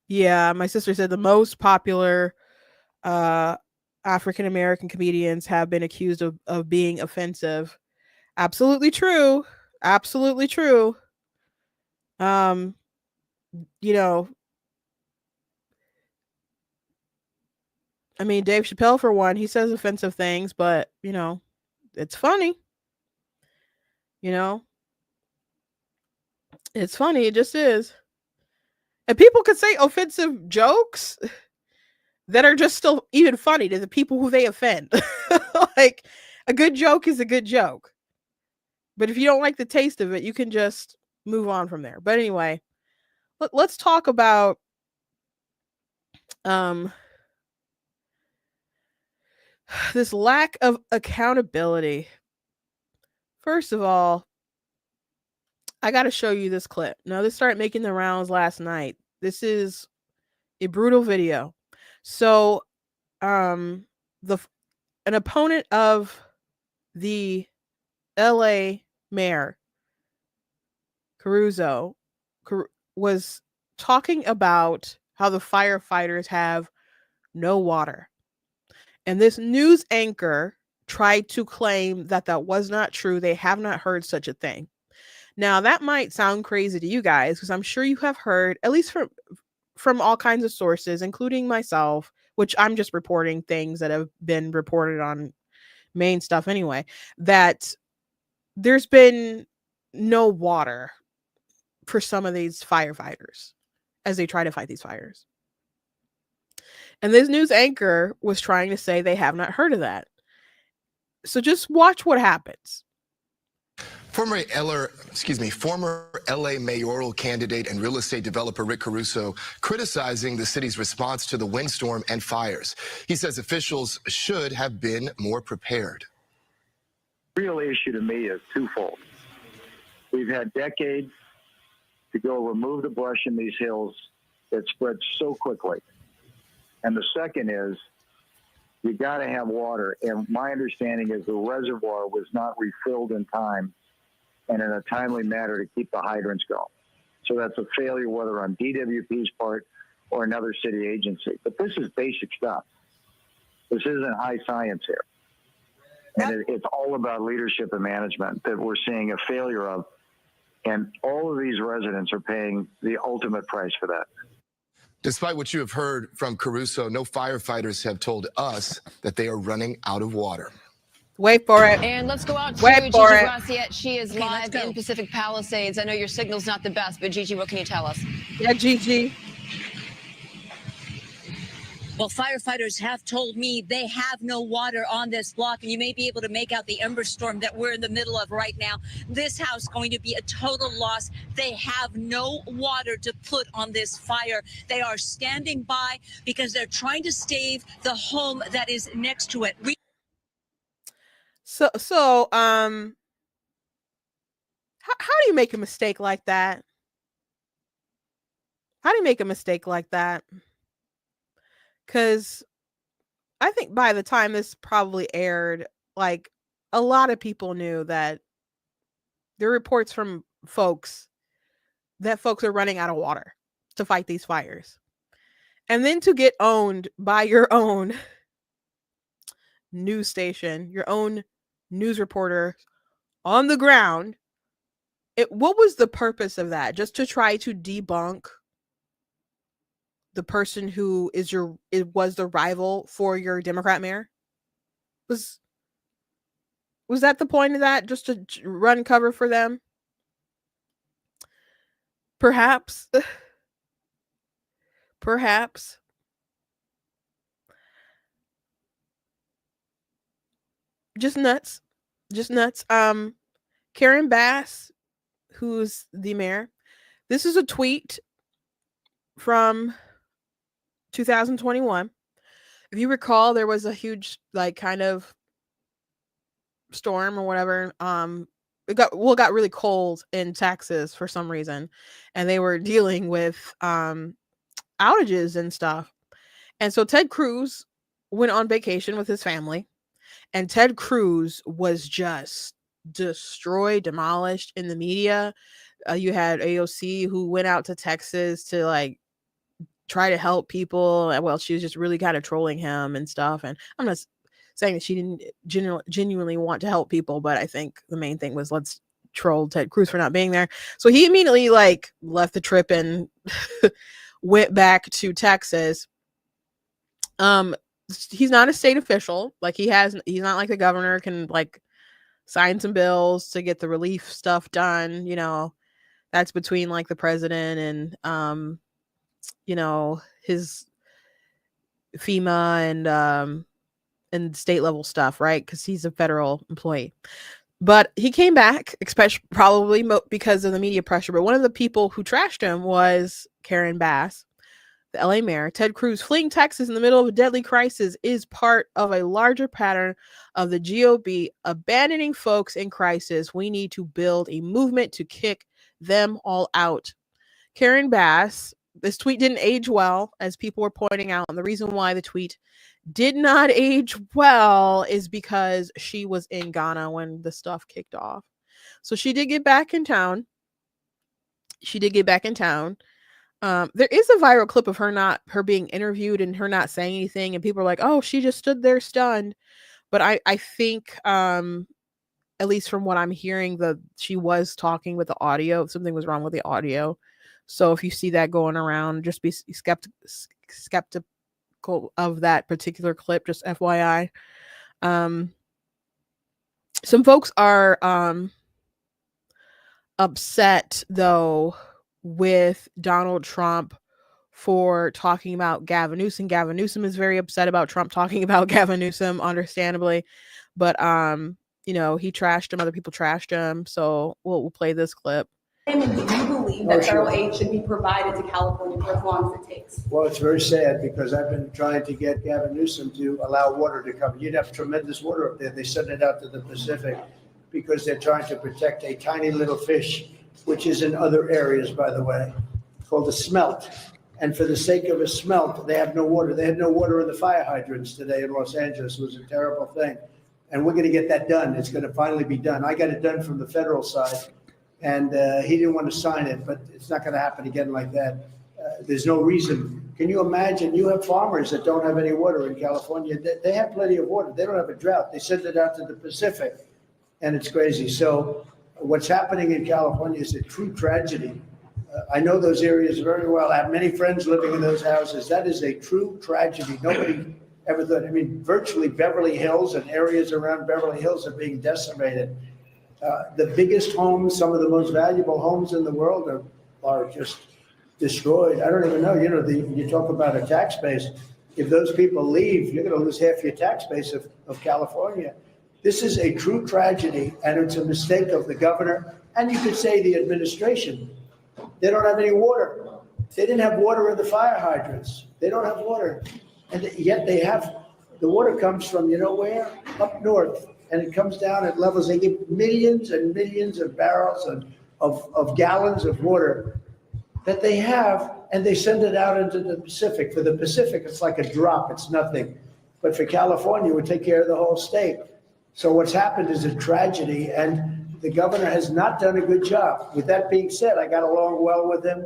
Yeah, my sister said the most popular African American comedians have been accused of being offensive. Absolutely true. Absolutely true. You know, I mean, Dave Chappelle, for one, he says offensive things, but, you know, it's funny. You know, it's funny. It just is. And people could say offensive jokes that are just still even funny to the people who they offend. Like, a good joke is a good joke. But if you don't like the taste of it, you can just move on from there. But anyway, let's talk about this lack of accountability. First of all, I got to show you this clip. Now, this started making the rounds last night. This is a brutal video. So, an opponent of the LA mayor, Caruso, was talking about how the firefighters have no water. And this news anchor tried to claim that that was not true. They have not heard such a thing. Now, that might sound crazy to you guys, because I'm sure you have heard, at least from all kinds of sources, including myself, which I'm just reporting things that have been reported on main stuff anyway, that there's been no water for some of these firefighters as they try to fight these fires. And this news anchor was trying to say they have not heard of that. So just watch what happens. Former LA mayoral candidate and real estate developer Rick Caruso criticizing the city's response to the windstorm and fires. He says officials should have been more prepared. The real issue to me is twofold. We've had decades to go remove the brush in these hills that spreads so quickly. And the second is, you got to have water. And my understanding is the reservoir was not refilled in time and in a timely manner to keep the hydrants going. So that's a failure, whether on DWP's part or another city agency. But this is basic stuff. This isn't high science here. And it's all about leadership and management that we're seeing a failure of. And all of these residents are paying the ultimate price for that. Despite what you have heard from Caruso, no firefighters have told us that they are running out of water. Wait for it. And let's go out to Wait Gigi for it. Graciette. She is live in Pacific Palisades. I know your signal's not the best, but Gigi, what can you tell us? Yeah, Gigi. Well, firefighters have told me they have no water on this block, and you may be able to make out the ember storm that we're in the middle of right now. This house going to be a total loss. They have no water to put on this fire. They are standing by because they're trying to save the home that is next to it. So, how do you make a mistake like that? How do you make a mistake like that? Because I think by the time this probably aired, like a lot of people knew that there are reports from folks that folks are running out of water to fight these fires. And then to get owned by your own news station, your own news reporter on the ground, what was the purpose of that? Just to try to debunk the person who was the rival for your Democrat mayor? Was that the point of that? Just to run cover for them? Perhaps. Perhaps. Just nuts. Just nuts. Karen Bass, who's the mayor. This is a tweet from 2021. If you recall, there was a huge, like, kind of storm or whatever. It got really cold in Texas for some reason, and they were dealing with outages and stuff. And so Ted Cruz went on vacation with his family, and Ted Cruz was just destroyed, demolished in the media. You had AOC who went out to Texas to like try to help people. Well, she was just really kind of trolling him and stuff. And I'm not saying that she didn't genuinely want to help people, but I think the main thing was, let's troll Ted Cruz for not being there. So he immediately like left the trip and went back to Texas. He's not a state official. Like he's not like the governor can like sign some bills to get the relief stuff done. You know, that's between like the president and you know, his FEMA and state level stuff, right? Because he's a federal employee. But he came back, especially probably because of the media pressure. But one of the people who trashed him was Karen Bass, the LA mayor. Ted Cruz fleeing Texas in the middle of a deadly crisis is part of a larger pattern of the GOP abandoning folks in crisis. We need to build a movement to kick them all out. Karen Bass, this tweet didn't age well, as people were pointing out. And the reason why the tweet did not age well is because she was in Ghana when the stuff kicked off. So she did get back in town. There is a viral clip of her being interviewed and her not saying anything, and people are like, oh, she just stood there stunned. But I think at least from what I'm hearing, she was talking with the audio. Something was wrong with the audio. So if you see that going around, just be skeptical of that particular clip, just FYI. Some folks are upset though with Donald Trump for talking about Gavin Newsom. Gavin Newsom is very upset about Trump talking about Gavin Newsom, understandably. But you know, he trashed him, other people trashed him. So we'll play this clip. Do you believe that federal aid should be provided to California for as long as it takes? Well, it's very sad because I've been trying to get Gavin Newsom to allow water to come. You'd have tremendous water up there. They send it out to the Pacific because they're trying to protect a tiny little fish, which is in other areas, by the way, called a smelt. And for the sake of a smelt, they have no water. They had no water in the fire hydrants today in Los Angeles. It was a terrible thing. And we're going to get that done. It's going to finally be done. I got it done from the federal side. And he didn't want to sign it, but it's not going to happen again like that. There's no reason. Can you imagine? You have farmers that don't have any water in California. They have plenty of water. They don't have a drought. They send it out to the Pacific, and it's crazy. So what's happening in California is a true tragedy. I know those areas very well. I have many friends living in those houses. That is a true tragedy. Nobody ever thought. I mean, virtually Beverly Hills and areas around Beverly Hills are being decimated. The biggest homes, some of the most valuable homes in the world are just destroyed. I don't even know, you know, you talk about a tax base. If those people leave, you're going to lose half your tax base of California. This is a true tragedy, and it's a mistake of the governor, and you could say the administration. They don't have any water. They didn't have water in the fire hydrants. They don't have water. And yet they have, the water comes from, you know where? Up north. And it comes down at levels, they give millions and millions of barrels of gallons of water that they have, and they send it out into the Pacific. For the Pacific, it's like a drop, it's nothing. but for California, it would take care of the whole state. So what's happened is a tragedy, and the governor has not done a good job. With that being said, I got along well with him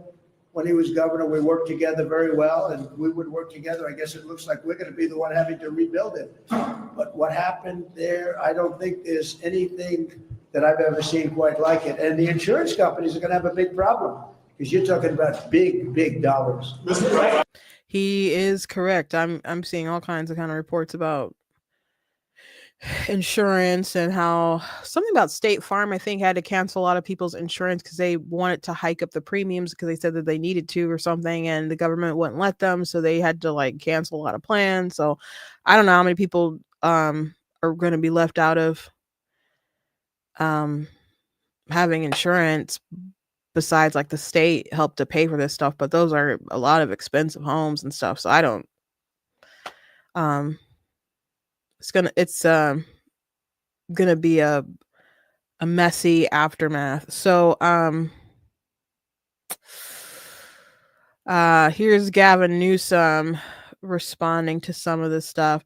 when he was governor. We worked together very well, and we would work together. I guess it looks like we're going to be the one having to rebuild it. But what happened there, I don't think there's anything that I've ever seen quite like it. And the insurance companies are going to have a big problem because you're talking about big dollars. He is correct. I'm seeing all kinds of kind of reports about insurance and how something about State Farm, I think, had to cancel a lot of people's insurance because they wanted to hike up the premiums because they said that they needed to or something, and the government wouldn't let them, so they had to like cancel a lot of plans. So I don't know how many people are going to be left out of having insurance besides like the state helped to pay for this stuff, but those are a lot of expensive homes and stuff. So I don't it's gonna be a messy aftermath. So here's Gavin Newsom responding to some of this stuff.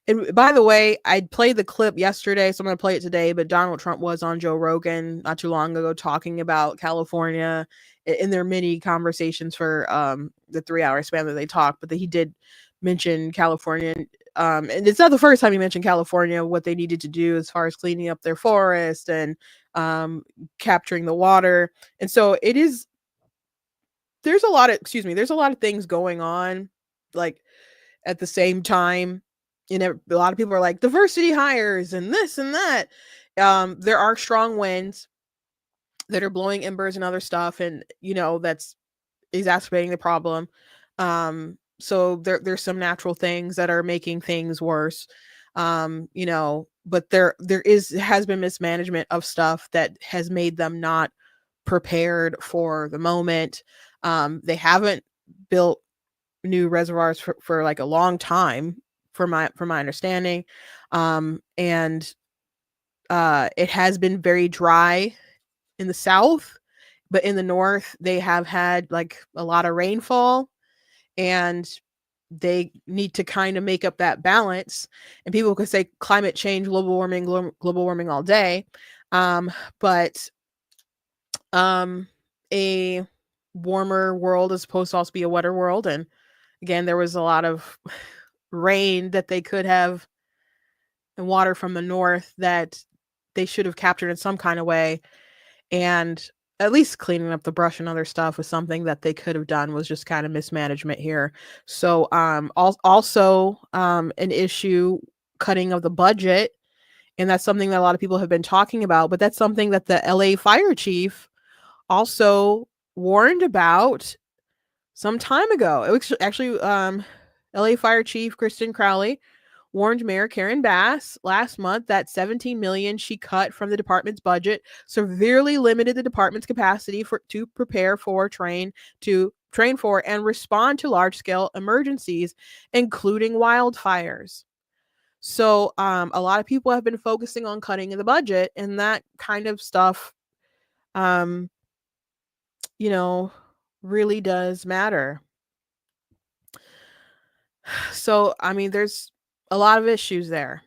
And by the way, I played the clip yesterday, so I'm going to play it today, but Donald Trump was on Joe Rogan not too long ago talking about California in their mini conversations for the 3-hour span that they talked, but he did mention California. And it's not the first time he mentioned California, what they needed to do as far as cleaning up their forest and capturing the water. And so there's a lot of things going on like at the same time. You know, a lot of people are like diversity hires and this and that. There are strong winds that are blowing embers and other stuff, and you know that's exacerbating the problem. So there's some natural things that are making things worse. You know, but there has been mismanagement of stuff that has made them not prepared for the moment. They haven't built new reservoirs for like a long time, from my understanding. And it has been very dry in the south, but in the north they have had like a lot of rainfall, and they need to kind of make up that balance. And people could say climate change, global warming all day. But a warmer world is supposed to also be a wetter world. And again, there was a lot of rain that they could have, and water from the north that they should have captured in some kind of way. And at least cleaning up the brush and other stuff was something that they could have done, was just kind of mismanagement here. So also an issue, cutting of the budget. And that's something that a lot of people have been talking about, but that's something that the LA fire chief also warned about some time ago. It was actually LA Fire Chief Kristen Crowley warned Mayor Karen Bass last month that $17 million she cut from the department's budget severely limited the department's capacity to prepare for, train for, and respond to large-scale emergencies, including wildfires. So a lot of people have been focusing on cutting the budget, and that kind of stuff, you know, really does matter. So, I mean, there's a lot of issues there.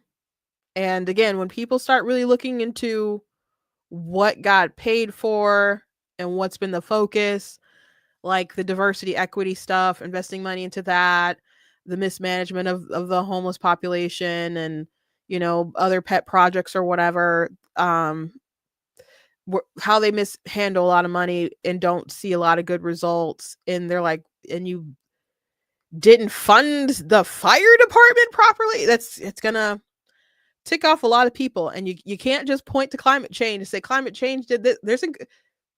And again, when people start really looking into what got paid for and what's been the focus, like the diversity, equity stuff, investing money into that, the mismanagement of the homeless population, and, you know, other pet projects or whatever, how they mishandle a lot of money and don't see a lot of good results. And they're like, and you didn't fund the fire department properly. It's gonna tick off a lot of people. And you can't just point to climate change and say climate change did this.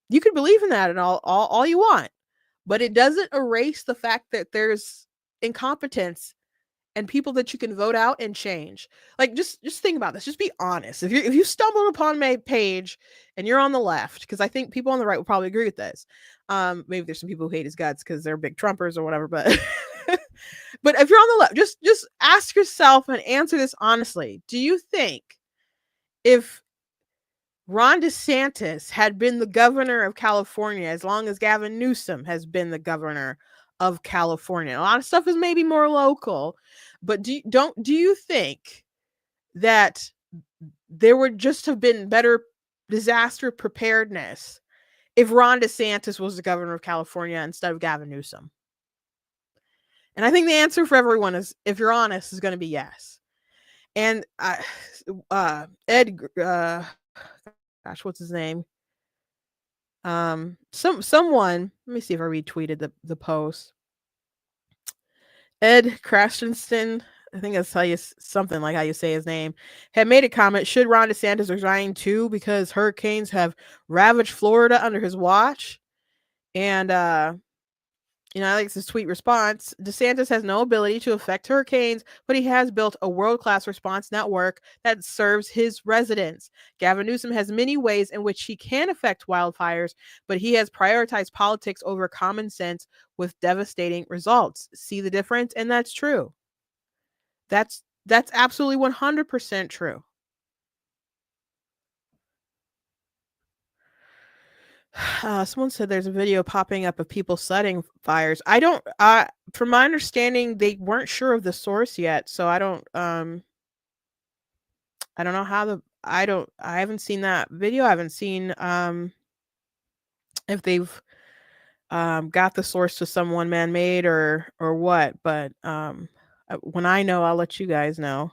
You can believe in that and all you want, but it doesn't erase the fact that there's incompetence and people that you can vote out and change. Like, just think about this. Just be honest. If you stumbled upon my page and you're on the left, because I think people on the right will probably agree with this. Maybe there's some people who hate his guts because they're big Trumpers or whatever, but but if you're on the left, just ask yourself and answer this honestly. Do you think if Ron DeSantis had been the governor of California as long as Gavin Newsom has been the governor of California, a lot of stuff is maybe more local, But do you think that there would just have been better disaster preparedness if Ron DeSantis was the governor of California instead of Gavin Newsom? And I think the answer for everyone is, if you're honest, is going to be yes. And Ed, gosh, what's his name? Someone. Let me see if I retweeted the post. Ed Christensen, I think that's how you something like how you say his name, had made a comment. Should Ron DeSantis resign too because hurricanes have ravaged Florida under his watch? And I like this tweet response. DeSantis has no ability to affect hurricanes, but he has built a world-class response network that serves his residents. Gavin Newsom has many ways in which he can affect wildfires, but he has prioritized politics over common sense with devastating results. See the difference? And that's true. That's absolutely 100% true. Someone said there's a video popping up of people setting fires. From my understanding, they weren't sure of the source yet, so I don't know how I haven't seen that video. I haven't seen if they've got the source to someone man-made or what, but when I know, I'll let you guys know.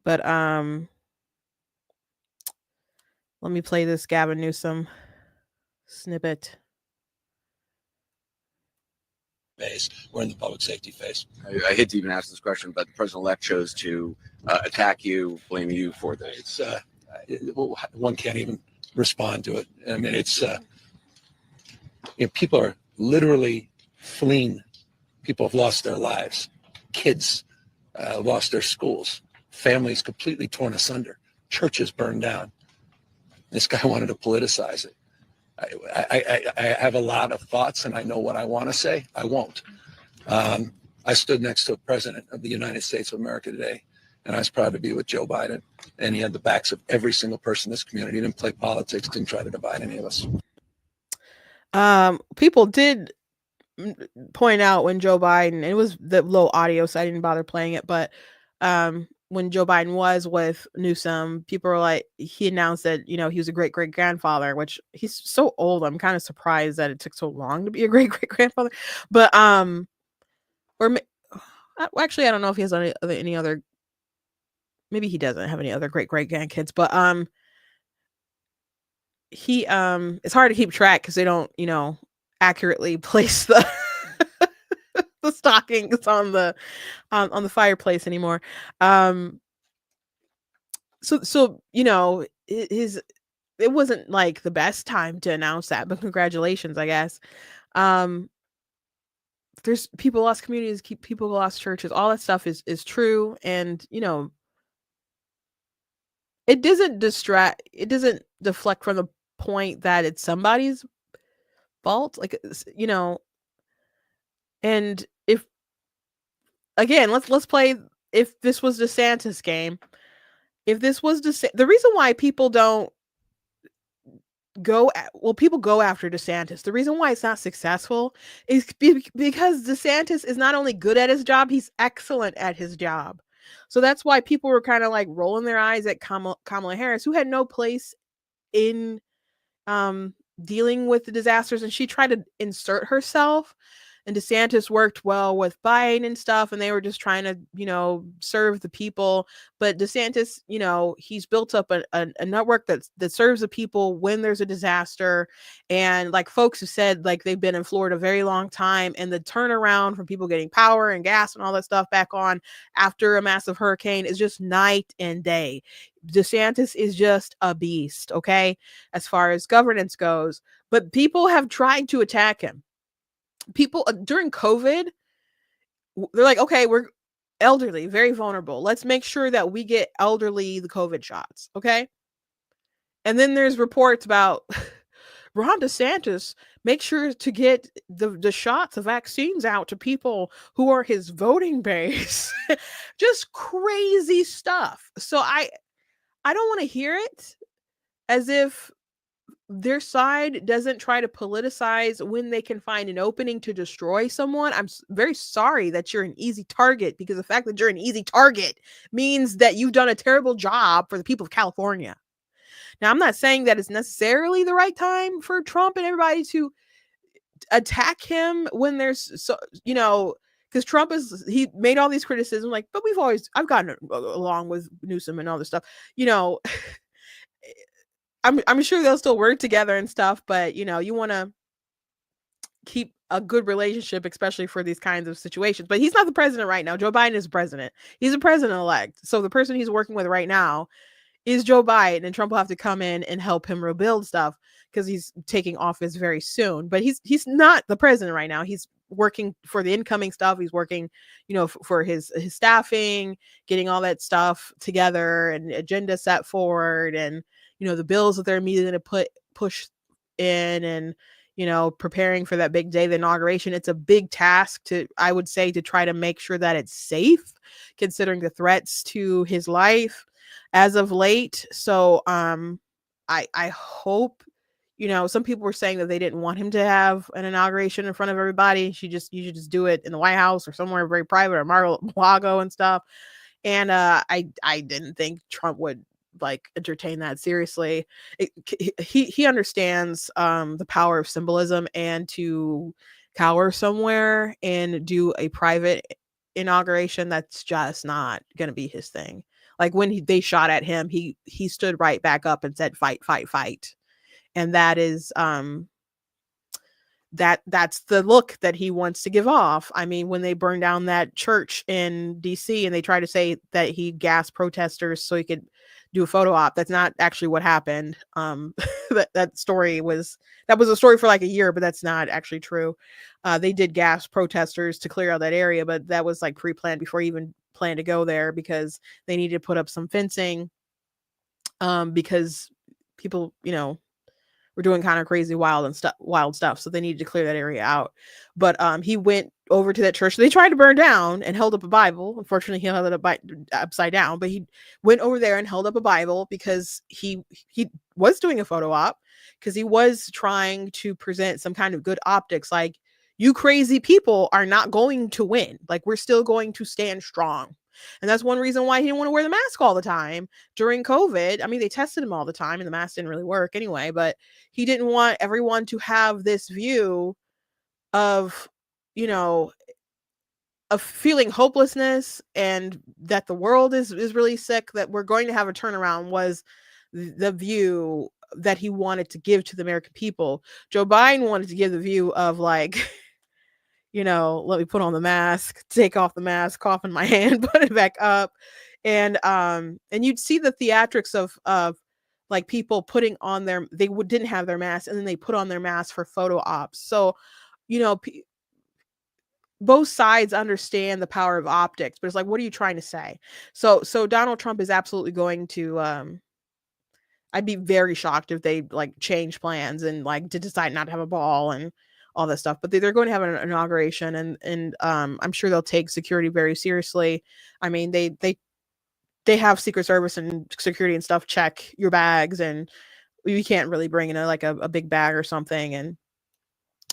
But let me play this Gavin Newsom snippet. Phase. We're in the public safety phase. I hate to even ask this question, but the president-elect chose to attack you, blame you for this. One can't even respond to it. I mean, it's people are literally fleeing. People have lost their lives. Kids lost their schools. Families completely torn asunder. Churches burned down. This guy wanted to politicize it. I have a lot of thoughts and I know what I want to say. I won't. I stood next to a president of the United States of America today, and I was proud to be with Joe Biden. And he had the backs of every single person in this community. He didn't play politics, didn't try to divide any of us. People did point out when Joe Biden, it was the low audio, so I didn't bother playing it, but when Joe Biden was with Newsom, people were like, he announced that, he was a great-great-grandfather, which he's so old. I'm kind of surprised that it took so long to be a great-great-grandfather. But, actually, I don't know if he has any other, maybe he doesn't have any other great-great-grandkids, but, it's hard to keep track because they don't, accurately place the the stockings on the fireplace anymore. So it wasn't like the best time to announce that, but congratulations, I guess. There's people lost communities, people lost churches, all that stuff is true, and it doesn't deflect from the point that it's somebody's fault, like, and if again, let's play, if this was DeSantis game, if this was the reason why people don't people go after DeSantis, the reason why it's not successful is because DeSantis is not only good at his job, he's excellent at his job. So that's why people were kind of like rolling their eyes at Kamala Harris, who had no place in dealing with the disasters, and she tried to insert herself, and DeSantis worked well with Biden and stuff, and they were just trying to serve the people. But DeSantis, he's built up a network that serves the people when there's a disaster, and like folks have said, like, they've been in Florida a very long time, and the turnaround from people getting power and gas and all that stuff back on after a massive hurricane is just night and day. DeSantis is just a beast, okay, as far as governance goes. But people have tried to attack him. People during COVID, they're like, okay, we're elderly, very vulnerable. Let's make sure that we get elderly the COVID shots, okay? And then there's reports about Ron DeSantis make sure to get the shots, the vaccines out to people who are his voting base. Just crazy stuff. So I don't want to hear it as if their side doesn't try to politicize when they can find an opening to destroy someone. I'm very sorry that you're an easy target, because the fact that you're an easy target means that you've done a terrible job for the people of California. Now, I'm not saying that it's necessarily the right time for Trump and everybody to attack him when there's so, because Trump he made all these criticisms, like, but I've gotten along with Newsom and all this stuff, I'm sure they'll still work together and stuff, but you want to keep a good relationship, especially for these kinds of situations. But he's not the president right now. Joe Biden is president. He's a president-elect. So the person he's working with right now is Joe Biden, and Trump will have to come in and help him rebuild stuff because he's taking office very soon. But he's not the president right now. He's working for the incoming stuff. He's working, for his staffing, getting all that stuff together and agenda set forward, and the bills that they're immediately going to push in, and preparing for that big day, the inauguration. It's a big task I would say, to try to make sure that it's safe, considering the threats to his life as of late. So I hope, some people were saying that they didn't want him to have an inauguration in front of everybody. You should just do it in the White House or somewhere very private, or Mar-a-Lago and stuff. And I didn't think Trump would entertain that seriously. He understands the power of symbolism, and to cower somewhere and do a private inauguration, that's just not going to be his thing. Like when they shot at him, he stood right back up and said, "Fight, fight, fight." And that is that's the look that he wants to give off. I mean, when they burned down that church in DC and they tried to say that he gassed protesters so he could do a photo op, that's not actually what happened. That was a story for like a year, but that's not actually true. They did gas protesters to clear out that area, but that was like pre-planned before he even planned to go there, because they needed to put up some fencing because people, were doing kind of crazy wild stuff. So they needed to clear that area out. But he went over to that church they tried to burn down and held up a Bible. Unfortunately, he held it up upside down, but he went over there and held up a Bible because he was doing a photo op, because he was trying to present some kind of good optics. Like, you crazy people are not going to win. Like, we're still going to stand strong. And that's one reason why he didn't want to wear the mask all the time during COVID. I mean, they tested him all the time and the mask didn't really work anyway, but he didn't want everyone to have this view of, of feeling hopelessness and that the world is really sick, that we're going to have a turnaround, was the view that he wanted to give to the American people. Joe Biden wanted to give the view of like, let me put on the mask, take off the mask, cough in my hand, put it back up. And you'd see the theatrics of like people putting on didn't have their mask, and then they put on their mask for photo ops. So, both sides understand the power of optics, but it's like, what are you trying to say? So Donald Trump is absolutely going to, I'd be very shocked if they like change plans and like to decide not to have a ball and all that stuff, but they're going to have an inauguration, and I'm sure they'll take security very seriously. I mean, they have Secret Service and security and stuff check your bags, and you can't really bring in a big bag or something, and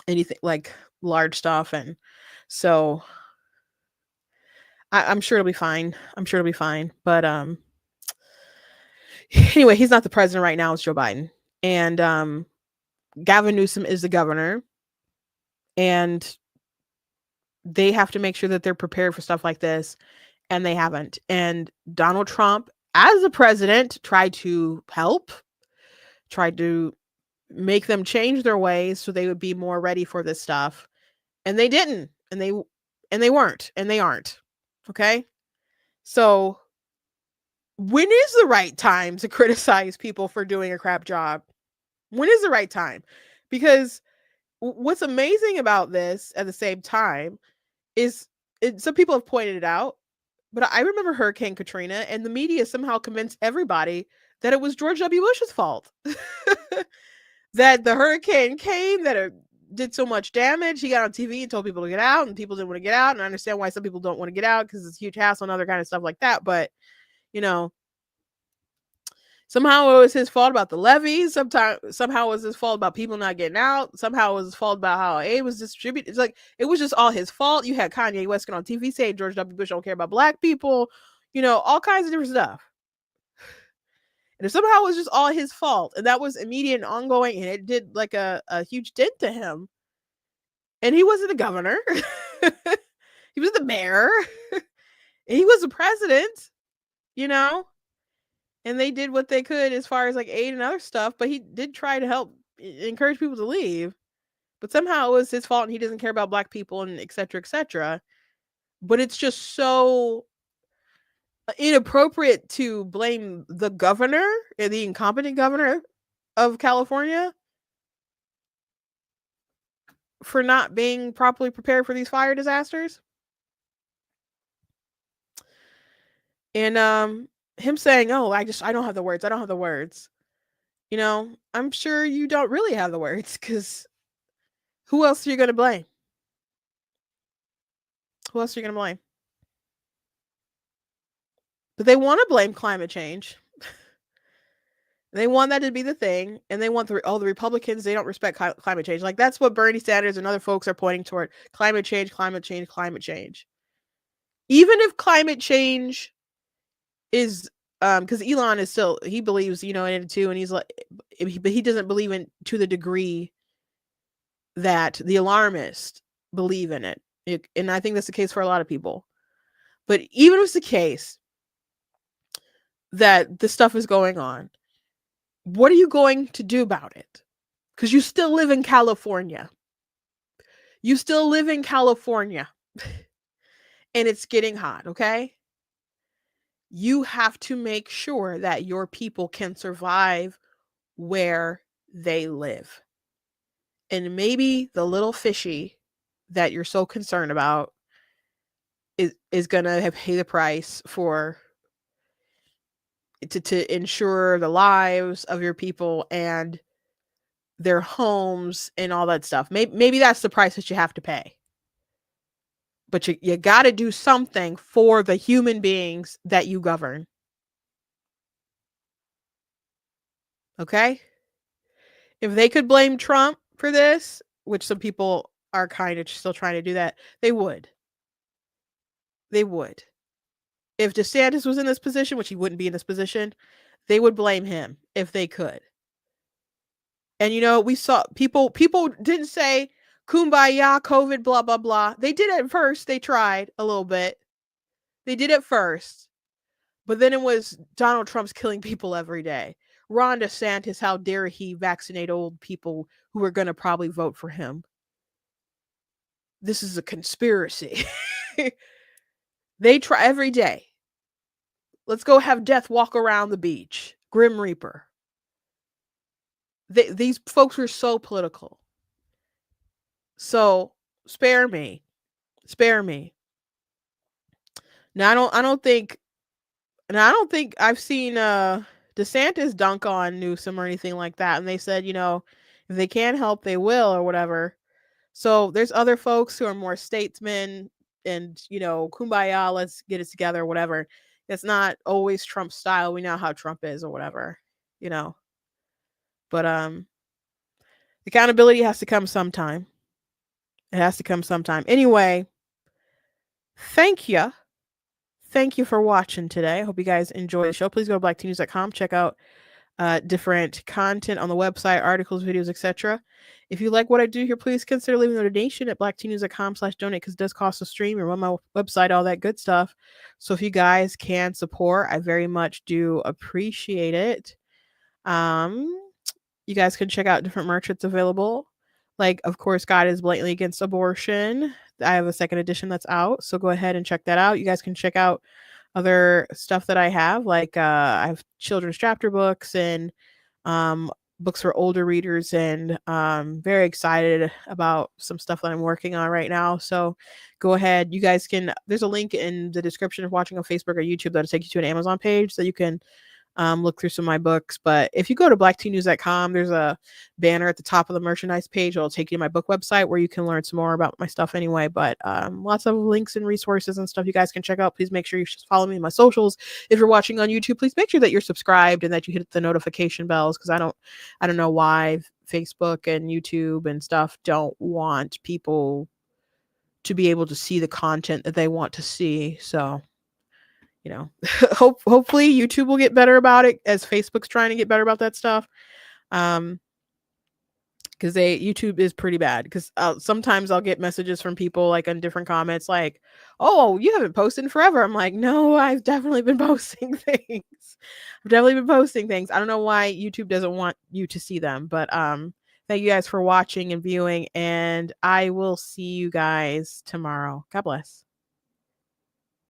anything like large stuff. And so I'm sure it'll be fine. But anyway, he's not the president right now. It's Joe Biden, and Gavin Newsom is the governor. And they have to make sure that they're prepared for stuff like this, and they haven't. And Donald Trump, as the president, tried to help, tried to make them change their ways so they would be more ready for this stuff, and they didn't, and they weren't, and they aren't. Okay, so when is the right time to criticize people for doing a crap job? When is the right time? Because what's amazing about this at the same time is some people have pointed it out, but I remember Hurricane Katrina, and the media somehow convinced everybody that it was George W. Bush's fault. That the hurricane came, that it did so much damage. He got on TV and told people to get out, and people didn't want to get out. And I understand why some people don't want to get out, because it's a huge hassle and other kind of stuff like that. But, Somehow it was his fault about the levees. Somehow it was his fault about people not getting out. Somehow it was his fault about how aid was distributed. It's like it was just all his fault. You had Kanye West on TV saying George W. Bush don't care about black people, all kinds of different stuff. And somehow it was just all his fault. And that was immediate and ongoing, and it did like a huge dent to him. And he wasn't the governor. He was the mayor. He was the president, and they did what they could as far as like aid and other stuff, but he did try to help encourage people to leave. But somehow it was his fault and he doesn't care about black people and et cetera, et cetera. But it's just so inappropriate to blame the governor, the incompetent governor of California, for not being properly prepared for these fire disasters. And him saying, "Oh, I don't have the words. I don't have the words." I'm sure you don't really have the words, because who else are you going to blame? Who else are you going to blame? But they want to blame climate change. They want that to be the thing, and they want the Republicans, they don't respect climate change. Like, that's what Bernie Sanders and other folks are pointing toward. Climate change, climate change, climate change. Even if climate change is, because Elon is still, he believes, in it too, and he's like, but he doesn't believe in to the degree that the alarmists believe in it. And I think that's the case for a lot of people. But even if it's the case that this stuff is going on, what are you going to do about it? Because you still live in California. You still live in California. And it's getting hot, okay? You have to make sure that your people can survive where they live. And maybe the little fishy that you're so concerned about is going to pay the price for to ensure the lives of your people and their homes and all that stuff. Maybe that's the price that you have to pay. But you got to do something for the human beings that you govern. Okay? If they could blame Trump for this, which some people are kind of still trying to do that, they would. They would. If DeSantis was in this position, which he wouldn't be in this position, they would blame him if they could. And we saw people didn't say kumbaya, COVID, blah, blah, blah. They did it at first. They tried a little bit. They did it first. But then it was Donald Trump's killing people every day. Ron DeSantis, how dare he vaccinate old people who are going to probably vote for him? This is a conspiracy. They try every day. Let's go have death walk around the beach. Grim Reaper. These folks are so political. So spare me. Now I don't think I've seen DeSantis dunk on Newsom or anything like that. And they said, if they can't help, they will, or whatever. So there's other folks who are more statesmen and, kumbaya, let's get it together, or whatever. It's not always Trump style. We know how Trump is, or whatever, But accountability has to come sometime. It has to come sometime. Anyway, thank you. Thank you for watching today. I hope you guys enjoy the show. Please go to blacktnews.com. Check out different content on the website, articles, videos, etc. If you like what I do here, please consider leaving a donation at blacktnews.com/donate, because it does cost a stream and run my website, all that good stuff. So if you guys can support, I very much do appreciate it. You guys can check out different merch that's available. Like, of course, God is blatantly against abortion. I have a second edition that's out, so go ahead and check that out. You guys can check out other stuff that I have, like I have children's chapter books and books for older readers, and very excited about some stuff that I'm working on right now. So go ahead. You guys can, there's a link in the description of watching on Facebook or YouTube that'll take you to an Amazon page, so you can look through some of my books. But if you go to blacktnews.com, there's a banner at the top of the merchandise page. It'll take you to my book website where you can learn some more about my stuff anyway. But lots of links and resources and stuff you guys can check out. Please make sure you follow me on my socials. If you're watching on YouTube, please make sure that you're subscribed and that you hit the notification bells, because I don't know why Facebook and YouTube and stuff don't want people to be able to see the content that they want to see. So, you know, hopefully YouTube will get better about it, as Facebook's trying to get better about that stuff. Because YouTube is pretty bad. Because sometimes I'll get messages from people like on different comments like, "Oh, you haven't posted in forever." I'm like, "No, I've definitely been posting things. I've definitely been posting things." I don't know why YouTube doesn't want you to see them, but thank you guys for watching and viewing, and I will see you guys tomorrow. God bless.